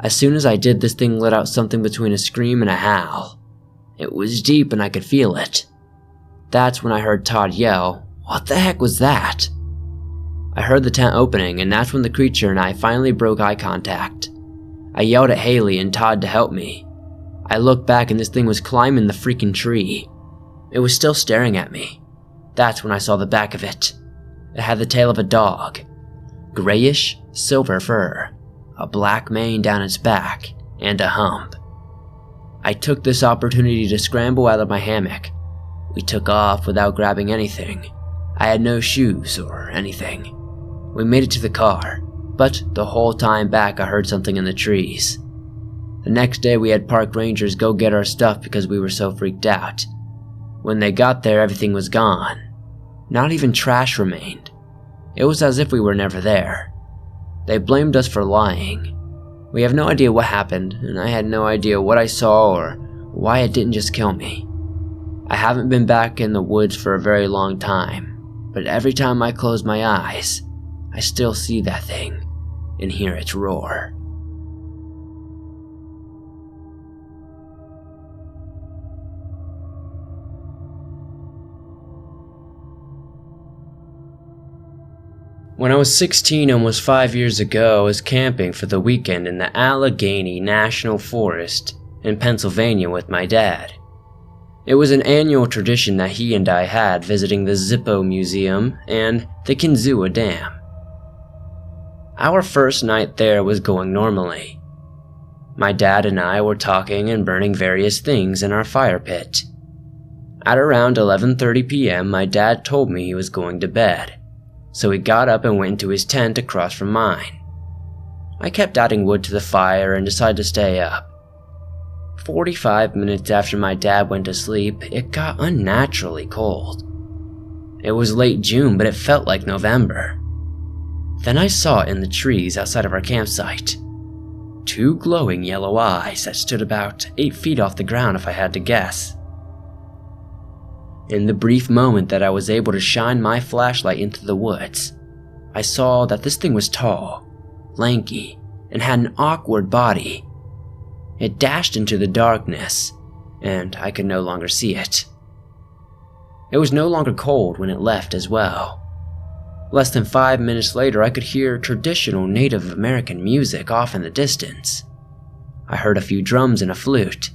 As soon as I did, this thing let out something between a scream and a howl. It was deep and I could feel it. That's when I heard Todd yell, "What the heck was that?" I heard the tent opening, and that's when the creature and I finally broke eye contact. I yelled at Haley and Todd to help me. I looked back and this thing was climbing the freaking tree. It was still staring at me. That's when I saw the back of it. It had the tail of a dog. Grayish, silver fur, a black mane down its back, and a hump. I took this opportunity to scramble out of my hammock. We took off without grabbing anything. I had no shoes or anything. We made it to the car, but the whole time back I heard something in the trees. The next day we had park rangers go get our stuff because we were so freaked out. When they got there, everything was gone. Not even trash remained. It was as if we were never there. They blamed us for lying. We have no idea what happened, and I had no idea what I saw or why it didn't just kill me. I haven't been back in the woods for a very long time, but every time I close my eyes, I still see that thing and hear its roar. When I was 16, almost 5 years ago, I was camping for the weekend in the Allegheny National Forest in Pennsylvania with my dad. It was an annual tradition that he and I had, visiting the Zippo Museum and the Kinzua Dam. Our first night there was going normally. My dad and I were talking and burning various things in our fire pit. At around 11:30 p.m., my dad told me he was going to bed. So he got up and went into his tent across from mine. I kept adding wood to the fire and decided to stay up. 45 minutes after my dad went to sleep, it got unnaturally cold. It was late June, but it felt like November. Then I saw in the trees outside of our campsite 2 glowing yellow eyes that stood about 8 feet off the ground if I had to guess. In the brief moment that I was able to shine my flashlight into the woods, I saw that this thing was tall, lanky, and had an awkward body. It dashed into the darkness, and I could no longer see it. It was no longer cold when it left as well. Less than 5 minutes later, I could hear traditional Native American music off in the distance. I heard a few drums and a flute.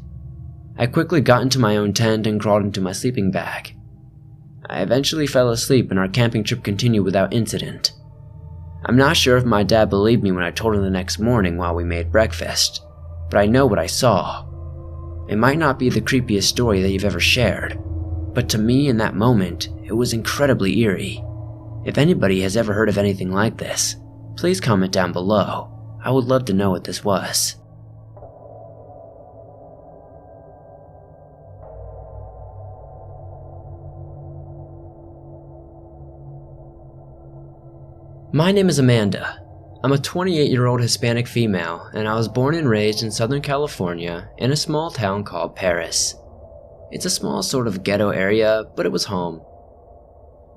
I quickly got into my own tent and crawled into my sleeping bag. I eventually fell asleep and our camping trip continued without incident. I'm not sure if my dad believed me when I told him the next morning while we made breakfast, but I know what I saw. It might not be the creepiest story that you've ever shared, but to me in that moment, it was incredibly eerie. If anybody has ever heard of anything like this, please comment down below. I would love to know what this was. My name is Amanda. I'm a 28-year-old Hispanic female, and I was born and raised in Southern California in a small town called Paris. It's a small sort of ghetto area, but it was home.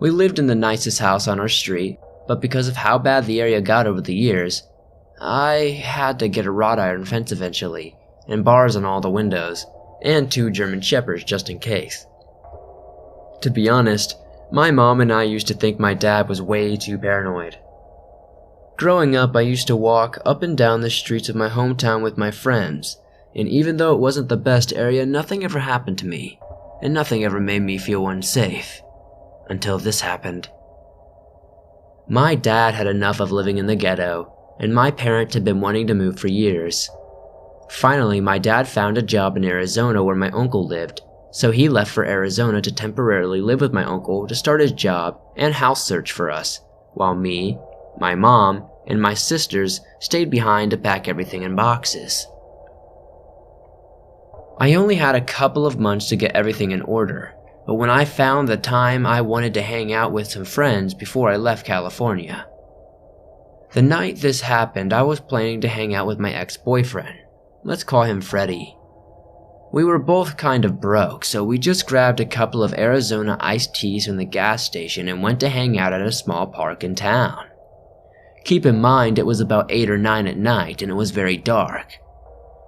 We lived in the nicest house on our street, but because of how bad the area got over the years, I had to get a wrought iron fence eventually, and bars on all the windows, and 2 German Shepherds just in case. To be honest, my mom and I used to think my dad was way too paranoid. Growing up, I used to walk up and down the streets of my hometown with my friends, and even though it wasn't the best area, nothing ever happened to me, and nothing ever made me feel unsafe. Until this happened. My dad had enough of living in the ghetto, and my parents had been wanting to move for years. Finally, my dad found a job in Arizona where my uncle lived, so he left for Arizona to temporarily live with my uncle to start his job and house search for us, while me, my mom, and my sisters stayed behind to pack everything in boxes. I only had a couple of months to get everything in order, but when I found the time, I wanted to hang out with some friends before I left California. The night this happened, I was planning to hang out with my ex-boyfriend. Let's call him Freddie. We were both kind of broke, so we just grabbed a couple of Arizona iced teas from the gas station and went to hang out at a small park in town. Keep in mind it was about 8 or 9 at night and it was very dark.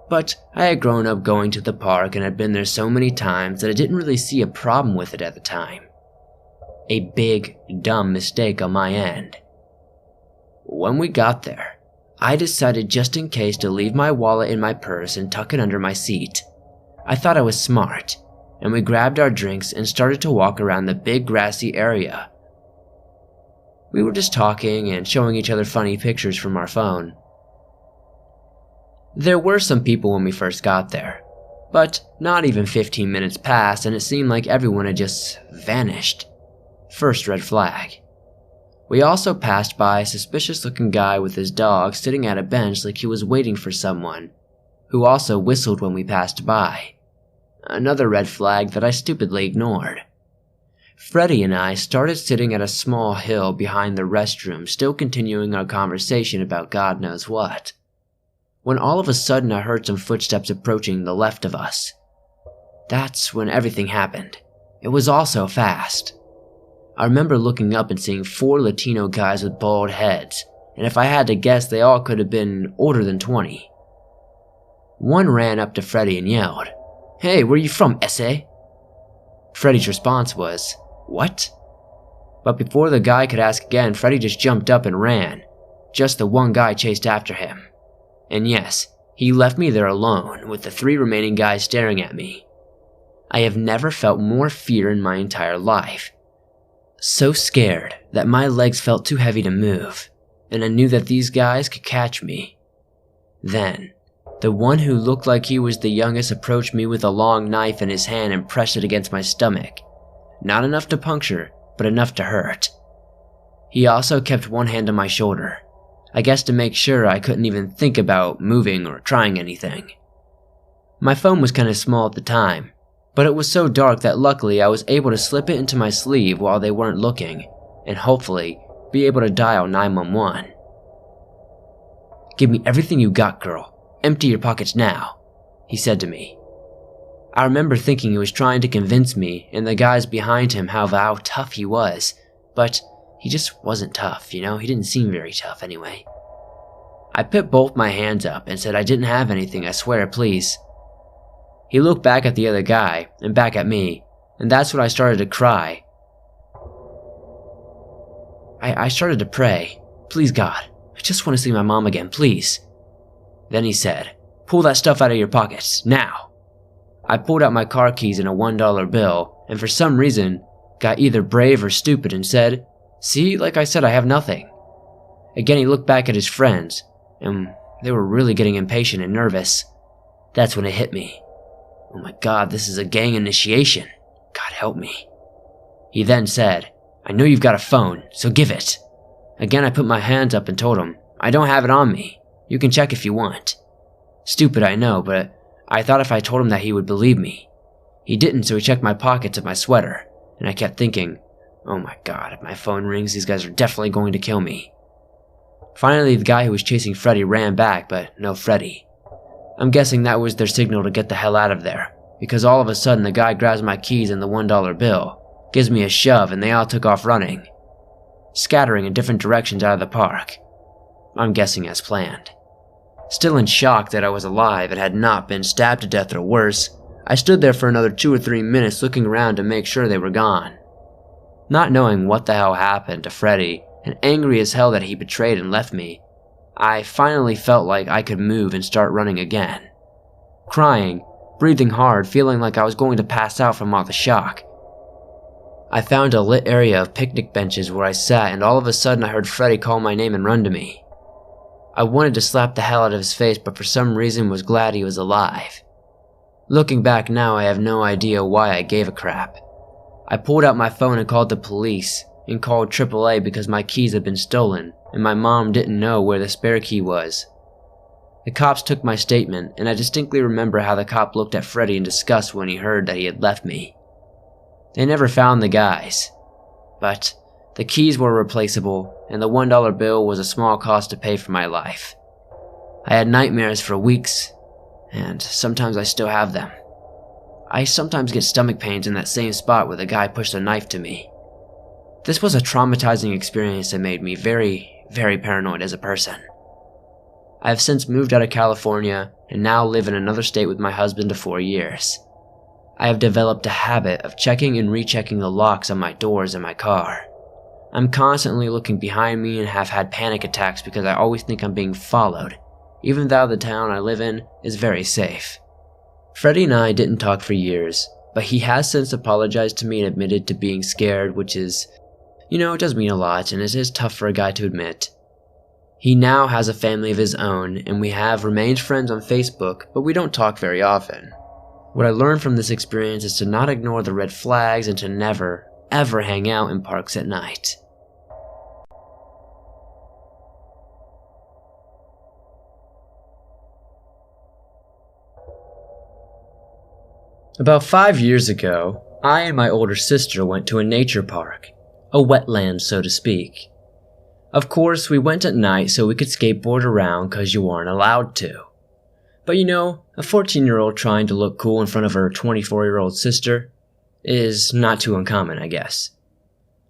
But I had grown up going to the park and had been there so many times that I didn't really see a problem with it at the time. A big, dumb mistake on my end. When we got there, I decided just in case to leave my wallet in my purse and tuck it under my seat. I thought I was smart, and we grabbed our drinks and started to walk around the big grassy area. We were just talking and showing each other funny pictures from our phone. There were some people when we first got there, but not even 15 minutes passed and it seemed like everyone had just vanished. First red flag. We also passed by a suspicious-looking guy with his dog sitting at a bench like he was waiting for someone, who also whistled when we passed by. Another red flag that I stupidly ignored. Freddie and I started sitting at a small hill behind the restroom, still continuing our conversation about God knows what, when all of a sudden I heard some footsteps approaching the left of us. That's when everything happened. It was all so fast. I remember looking up and seeing 4 Latino guys with bald heads, and if I had to guess, they all could have been older than 20. One ran up to Freddy and yelled, "Hey, where you from, S.A.?" Freddy's response was, "What?" But before the guy could ask again, Freddy just jumped up and ran. Just the one guy chased after him. And yes, he left me there alone, with the 3 remaining guys staring at me. I have never felt more fear in my entire life. So scared that my legs felt too heavy to move, and I knew that these guys could catch me. Then, the one who looked like he was the youngest approached me with a long knife in his hand and pressed it against my stomach. Not enough to puncture, but enough to hurt. He also kept one hand on my shoulder, I guess to make sure I couldn't even think about moving or trying anything. My phone was kind of small at the time, but it was so dark that luckily I was able to slip it into my sleeve while they weren't looking, and hopefully be able to dial 911. "Give me everything you got, girl. Empty your pockets now," he said to me. I remember thinking he was trying to convince me and the guys behind him how tough he was, but he just wasn't tough, He didn't seem very tough anyway. I put both my hands up and said I didn't have anything, I swear, please. He looked back at the other guy and back at me, and that's when I started to cry. I started to pray, "Please God, I just want to see my mom again, please." Then he said, "Pull that stuff out of your pockets, now." I pulled out my car keys and a $1 bill, and for some reason, got either brave or stupid and said, "See, like I said, I have nothing." Again, he looked back at his friends, and they were really getting impatient and nervous. That's when it hit me. Oh my God, this is a gang initiation. God help me. He then said, "I know you've got a phone, so give it." Again, I put my hands up and told him, "I don't have it on me. You can check if you want." Stupid, I know, but I thought if I told him that he would believe me. He didn't, so he checked my pockets of my sweater, and I kept thinking, oh my God, if my phone rings, these guys are definitely going to kill me. Finally, the guy who was chasing Freddy ran back, but no Freddy. I'm guessing that was their signal to get the hell out of there, because all of a sudden the guy grabs my keys and the $1 bill, gives me a shove, and they all took off running, scattering in different directions out of the park. I'm guessing as planned. Still in shock that I was alive and had not been stabbed to death or worse, I stood there for another 2 or 3 minutes looking around to make sure they were gone. Not knowing what the hell happened to Freddy, and angry as hell that he betrayed and left me, I finally felt like I could move and start running again. Crying, breathing hard, feeling like I was going to pass out from all the shock. I found a lit area of picnic benches where I sat, and all of a sudden I heard Freddy call my name and run to me. I wanted to slap the hell out of his face, but for some reason was glad he was alive. Looking back now, I have no idea why I gave a crap. I pulled out my phone and called the police, and called AAA because my keys had been stolen, and my mom didn't know where the spare key was. The cops took my statement, and I distinctly remember how the cop looked at Freddy in disgust when he heard that he had left me. They never found the guys, but the keys were replaceable, and the $1 bill was a small cost to pay for my life. I had nightmares for weeks, and sometimes I still have them. I sometimes get stomach pains in that same spot where the guy pushed a knife to me. This was a traumatizing experience that made me very, very paranoid as a person. I have since moved out of California and now live in another state with my husband of 4 years. I have developed a habit of checking and rechecking the locks on my doors in my car. I'm constantly looking behind me and have had panic attacks because I always think I'm being followed, even though the town I live in is very safe. Freddy and I didn't talk for years, but he has since apologized to me and admitted to being scared, which is, it does mean a lot, and it is tough for a guy to admit. He now has a family of his own, and we have remained friends on Facebook, but we don't talk very often. What I learned from this experience is to not ignore the red flags and to never, ever hang out in parks at night. About 5 years ago, I and my older sister went to a nature park, a wetland so to speak. Of course, we went at night so we could skateboard around cause you weren't allowed to. But a 14-year-old trying to look cool in front of her 24-year-old sister, Is not too uncommon, I guess.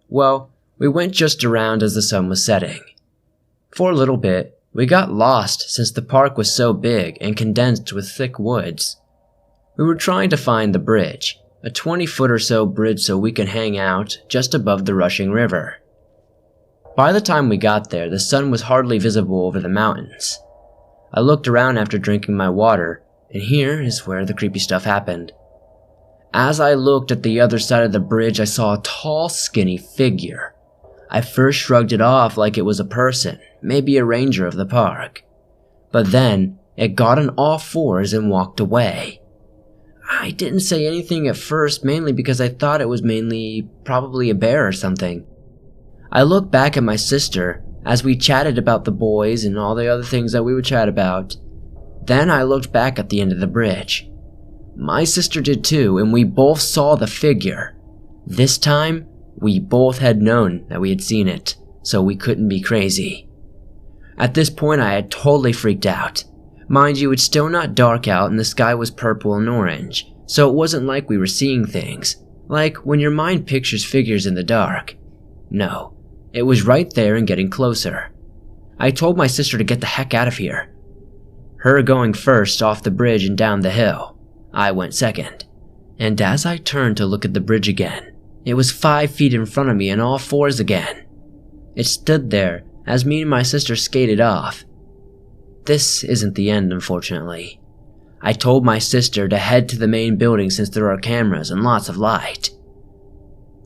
Well, we went just around as the sun was setting. For a little bit, we got lost since the park was so big and condensed with thick woods. We were trying to find the bridge, a 20-foot or so bridge so we could hang out just above the rushing river. By the time we got there, the sun was hardly visible over the mountains. I looked around after drinking my water, and here is where the creepy stuff happened. As I looked at the other side of the bridge, I saw a tall, skinny figure. I first shrugged it off like it was a person, maybe a ranger of the park. But then, it got on all fours and walked away. I didn't say anything at first, mainly because I thought it was probably a bear or something. I looked back at my sister as we chatted about the boys and all the other things that we would chat about. Then I looked back at the end of the bridge. My sister did too, and we both saw the figure. This time, we both had known that we had seen it, so we couldn't be crazy. At this point, I had totally freaked out. Mind you, it's still not dark out and the sky was purple and orange, so it wasn't like we were seeing things, like when your mind pictures figures in the dark. No, it was right there and getting closer. I told my sister to get the heck out of here. Her going first off the bridge and down the hill. I went second. And as I turned to look at the bridge again, it was 5 feet in front of me and all fours again. It stood there as me and my sister skated off. This isn't the end, unfortunately. I told my sister to head to the main building since there are cameras and lots of light.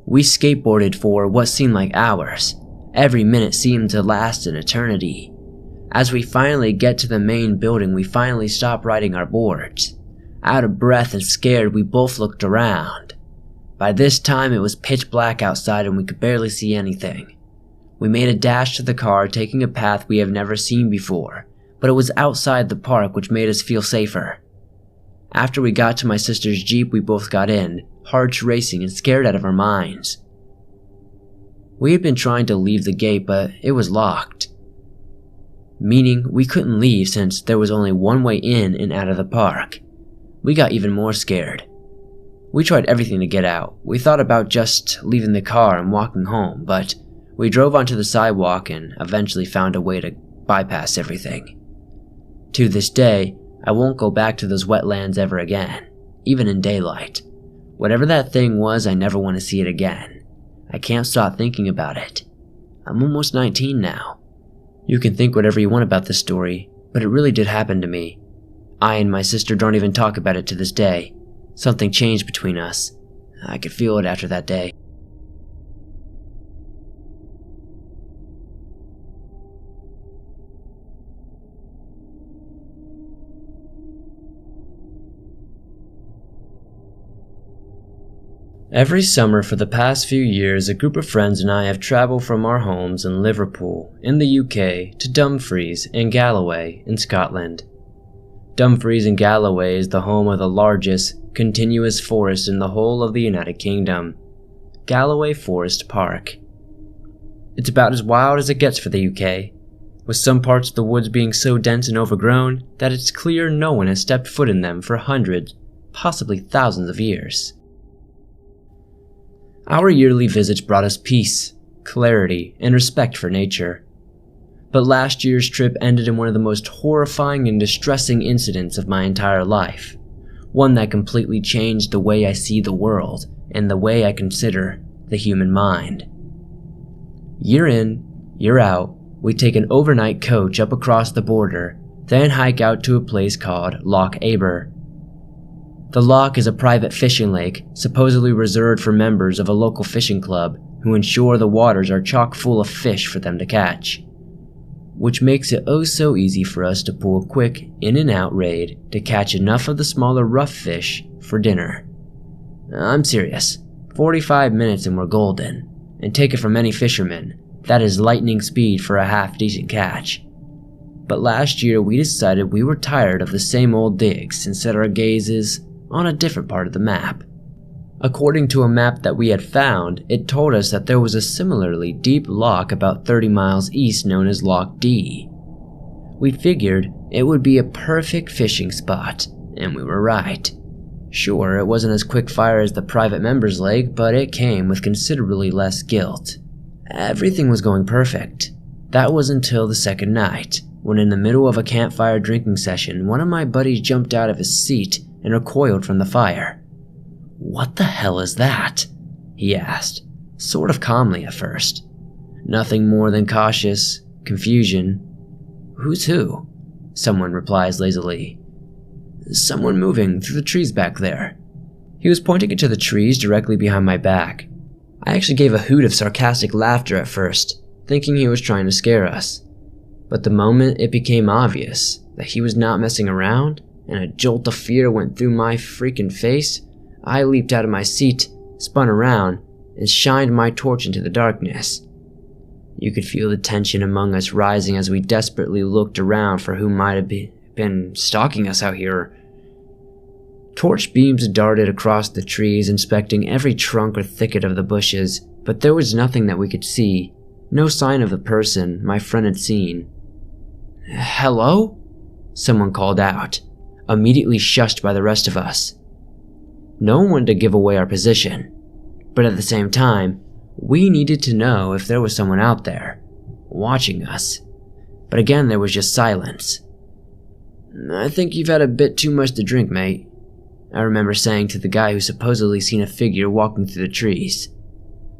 We skateboarded for what seemed like hours. Every minute seemed to last an eternity. As we finally get to the main building, we finally stop riding our boards. Out of breath and scared, we both looked around. By this time, it was pitch black outside and we could barely see anything. We made a dash to the car, taking a path we have never seen before, but it was outside the park, which made us feel safer. After we got to my sister's Jeep, we both got in, hearts racing and scared out of our minds. We had been trying to leave the gate, but it was locked. Meaning we couldn't leave since there was only one way in and out of the park. We got even more scared. We tried everything to get out. We thought about just leaving the car and walking home, but we drove onto the sidewalk and eventually found a way to bypass everything. To this day, I won't go back to those wetlands ever again, even in daylight. Whatever that thing was, I never want to see it again. I can't stop thinking about it. I'm almost 19 now. You can think whatever you want about this story, but it really did happen to me. I and my sister don't even talk about it to this day. Something changed between us. I could feel it after that day. Every summer for the past few years, a group of friends and I have traveled from our homes in Liverpool, in the UK, to Dumfries and Galloway in Scotland. Dumfries and Galloway is the home of the largest continuous forest in the whole of the United Kingdom, Galloway Forest Park. It's about as wild as it gets for the UK, with some parts of the woods being so dense and overgrown that it's clear no one has stepped foot in them for hundreds, possibly thousands of years. Our yearly visits brought us peace, clarity, and respect for nature. But last year's trip ended in one of the most horrifying and distressing incidents of my entire life. One that completely changed the way I see the world and the way I consider the human mind. Year in, year out, we take an overnight coach up across the border, then hike out to a place called Loch Aber. The loch is a private fishing lake, supposedly reserved for members of a local fishing club who ensure the waters are chock full of fish for them to catch. Which makes it oh so easy for us to pull a quick in and out raid to catch enough of the smaller rough fish for dinner. I'm serious, 45 minutes and we're golden, and take it from any fisherman, that is lightning speed for a half decent catch. But last year we decided we were tired of the same old digs and set our gazes on a different part of the map. According to a map that we had found, it told us that there was a similarly deep loch about 30 miles east known as Loch D. We figured it would be a perfect fishing spot, and we were right. Sure, it wasn't as quick fire as the private member's leg, but it came with considerably less guilt. Everything was going perfect. That was until the second night, when in the middle of a campfire drinking session, one of my buddies jumped out of his seat and recoiled from the fire. "What the hell is that?" he asked, sort of calmly at first. "Nothing more than cautious confusion." "Who's who?" someone replies lazily. "Someone moving through the trees back there." He was pointing into the trees directly behind my back. I actually gave a hoot of sarcastic laughter at first, thinking he was trying to scare us. But the moment it became obvious that he was not messing around, and a jolt of fear went through my freaking face, I leaped out of my seat, spun around, and shined my torch into the darkness. You could feel the tension among us rising as we desperately looked around for who might have been stalking us out here. Torch beams darted across the trees, inspecting every trunk or thicket of the bushes, but there was nothing that we could see, no sign of the person my friend had seen. "Hello?" someone called out, immediately shushed by the rest of us. No one wanted to give away our position, but at the same time, we needed to know if there was someone out there, watching us. But again, there was just silence. "I think you've had a bit too much to drink, mate," I remember saying to the guy who supposedly seen a figure walking through the trees.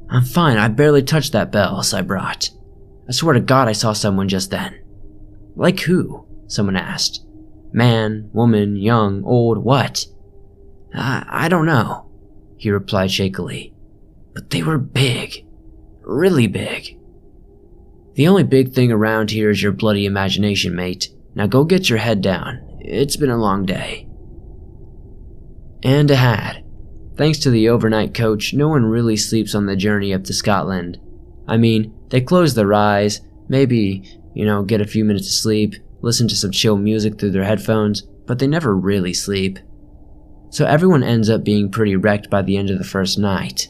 "I'm fine, I barely touched that bells I brought. I swear to God I saw someone just then." "Like who?" someone asked. "Man, woman, young, old, what?" I don't know," he replied shakily. "But they were big. Really big." "The only big thing around here is your bloody imagination, mate. Now go get your head down. It's been a long day." And it had. Thanks to the overnight coach, no one really sleeps on the journey up to Scotland. I mean, they close their eyes, maybe, get a few minutes of sleep, listen to some chill music through their headphones, but they never really sleep. So everyone ends up being pretty wrecked by the end of the first night.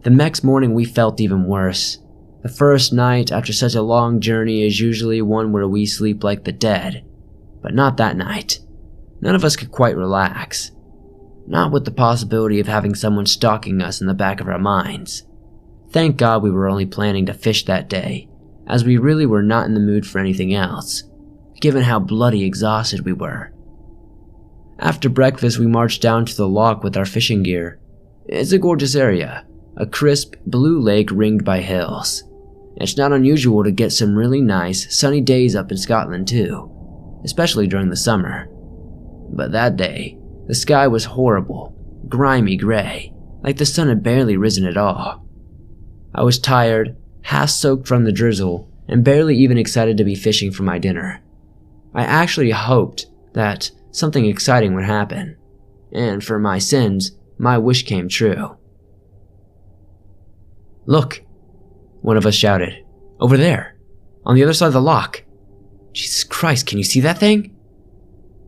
The next morning we felt even worse. The first night after such a long journey is usually one where we sleep like the dead. But not that night. None of us could quite relax. Not with the possibility of having someone stalking us in the back of our minds. Thank God we were only planning to fish that day, as we really were not in the mood for anything else, given how bloody exhausted we were. After breakfast, we marched down to the loch with our fishing gear. It's a gorgeous area, a crisp blue lake ringed by hills. It's not unusual to get some really nice, sunny days up in Scotland too, especially during the summer. But that day, the sky was horrible, grimy gray, like the sun had barely risen at all. I was tired, half soaked from the drizzle, and barely even excited to be fishing for my dinner. I actually hoped that something exciting would happen, and for my sins, my wish came true. "Look," one of us shouted. "Over there, on the other side of the loch. Jesus Christ, can you see that thing?"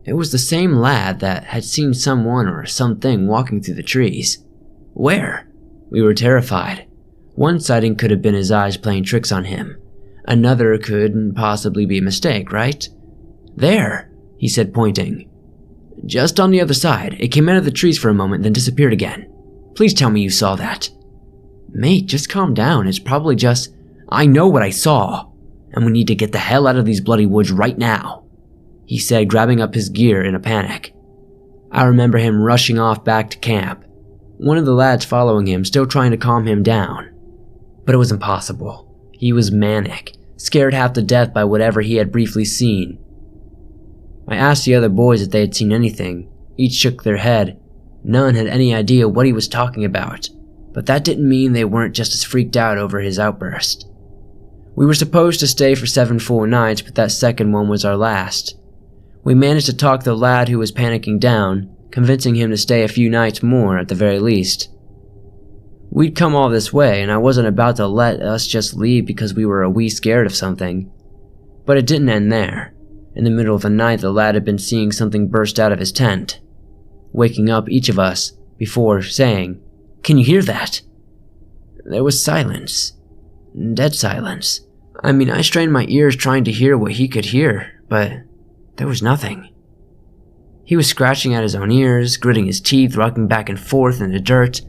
It was the same lad that had seen someone or something walking through the trees. "Where?" We were terrified. One sighting could have been his eyes playing tricks on him. Another could possibly be a mistake, right? "There," he said, pointing. "Just on the other side. It came out of the trees for a moment, then disappeared again. Please tell me you saw that." "Mate, just calm down. It's probably just—" "I know what I saw, and we need to get the hell out of these bloody woods right now," he said, grabbing up his gear in a panic. I remember him rushing off back to camp, one of the lads following him, still trying to calm him down. But it was impossible. He was manic, scared half to death by whatever he had briefly seen. I asked the other boys if they had seen anything. Each shook their head. None had any idea what he was talking about, but that didn't mean they weren't just as freaked out over his outburst. We were supposed to stay for 7 full nights, but that second one was our last. We managed to talk the lad who was panicking down, convincing him to stay a few nights more at the very least. We'd come all this way, and I wasn't about to let us just leave because we were a wee scared of something. But it didn't end there. In the middle of the night, the lad had been seeing something burst out of his tent, waking up each of us before saying, "Can you hear that?" There was silence. Dead silence. I mean, I strained my ears trying to hear what he could hear, but there was nothing. He was scratching at his own ears, gritting his teeth, rocking back and forth in the dirt.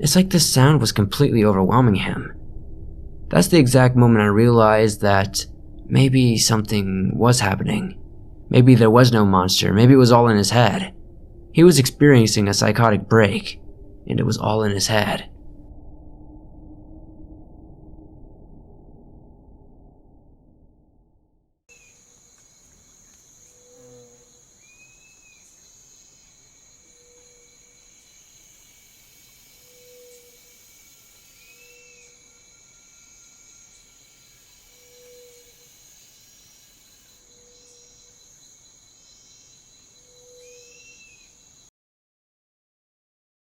It's like the sound was completely overwhelming him. That's the exact moment I realized that maybe something was happening. Maybe there was no monster, maybe it was all in his head. He was experiencing a psychotic break, and it was all in his head.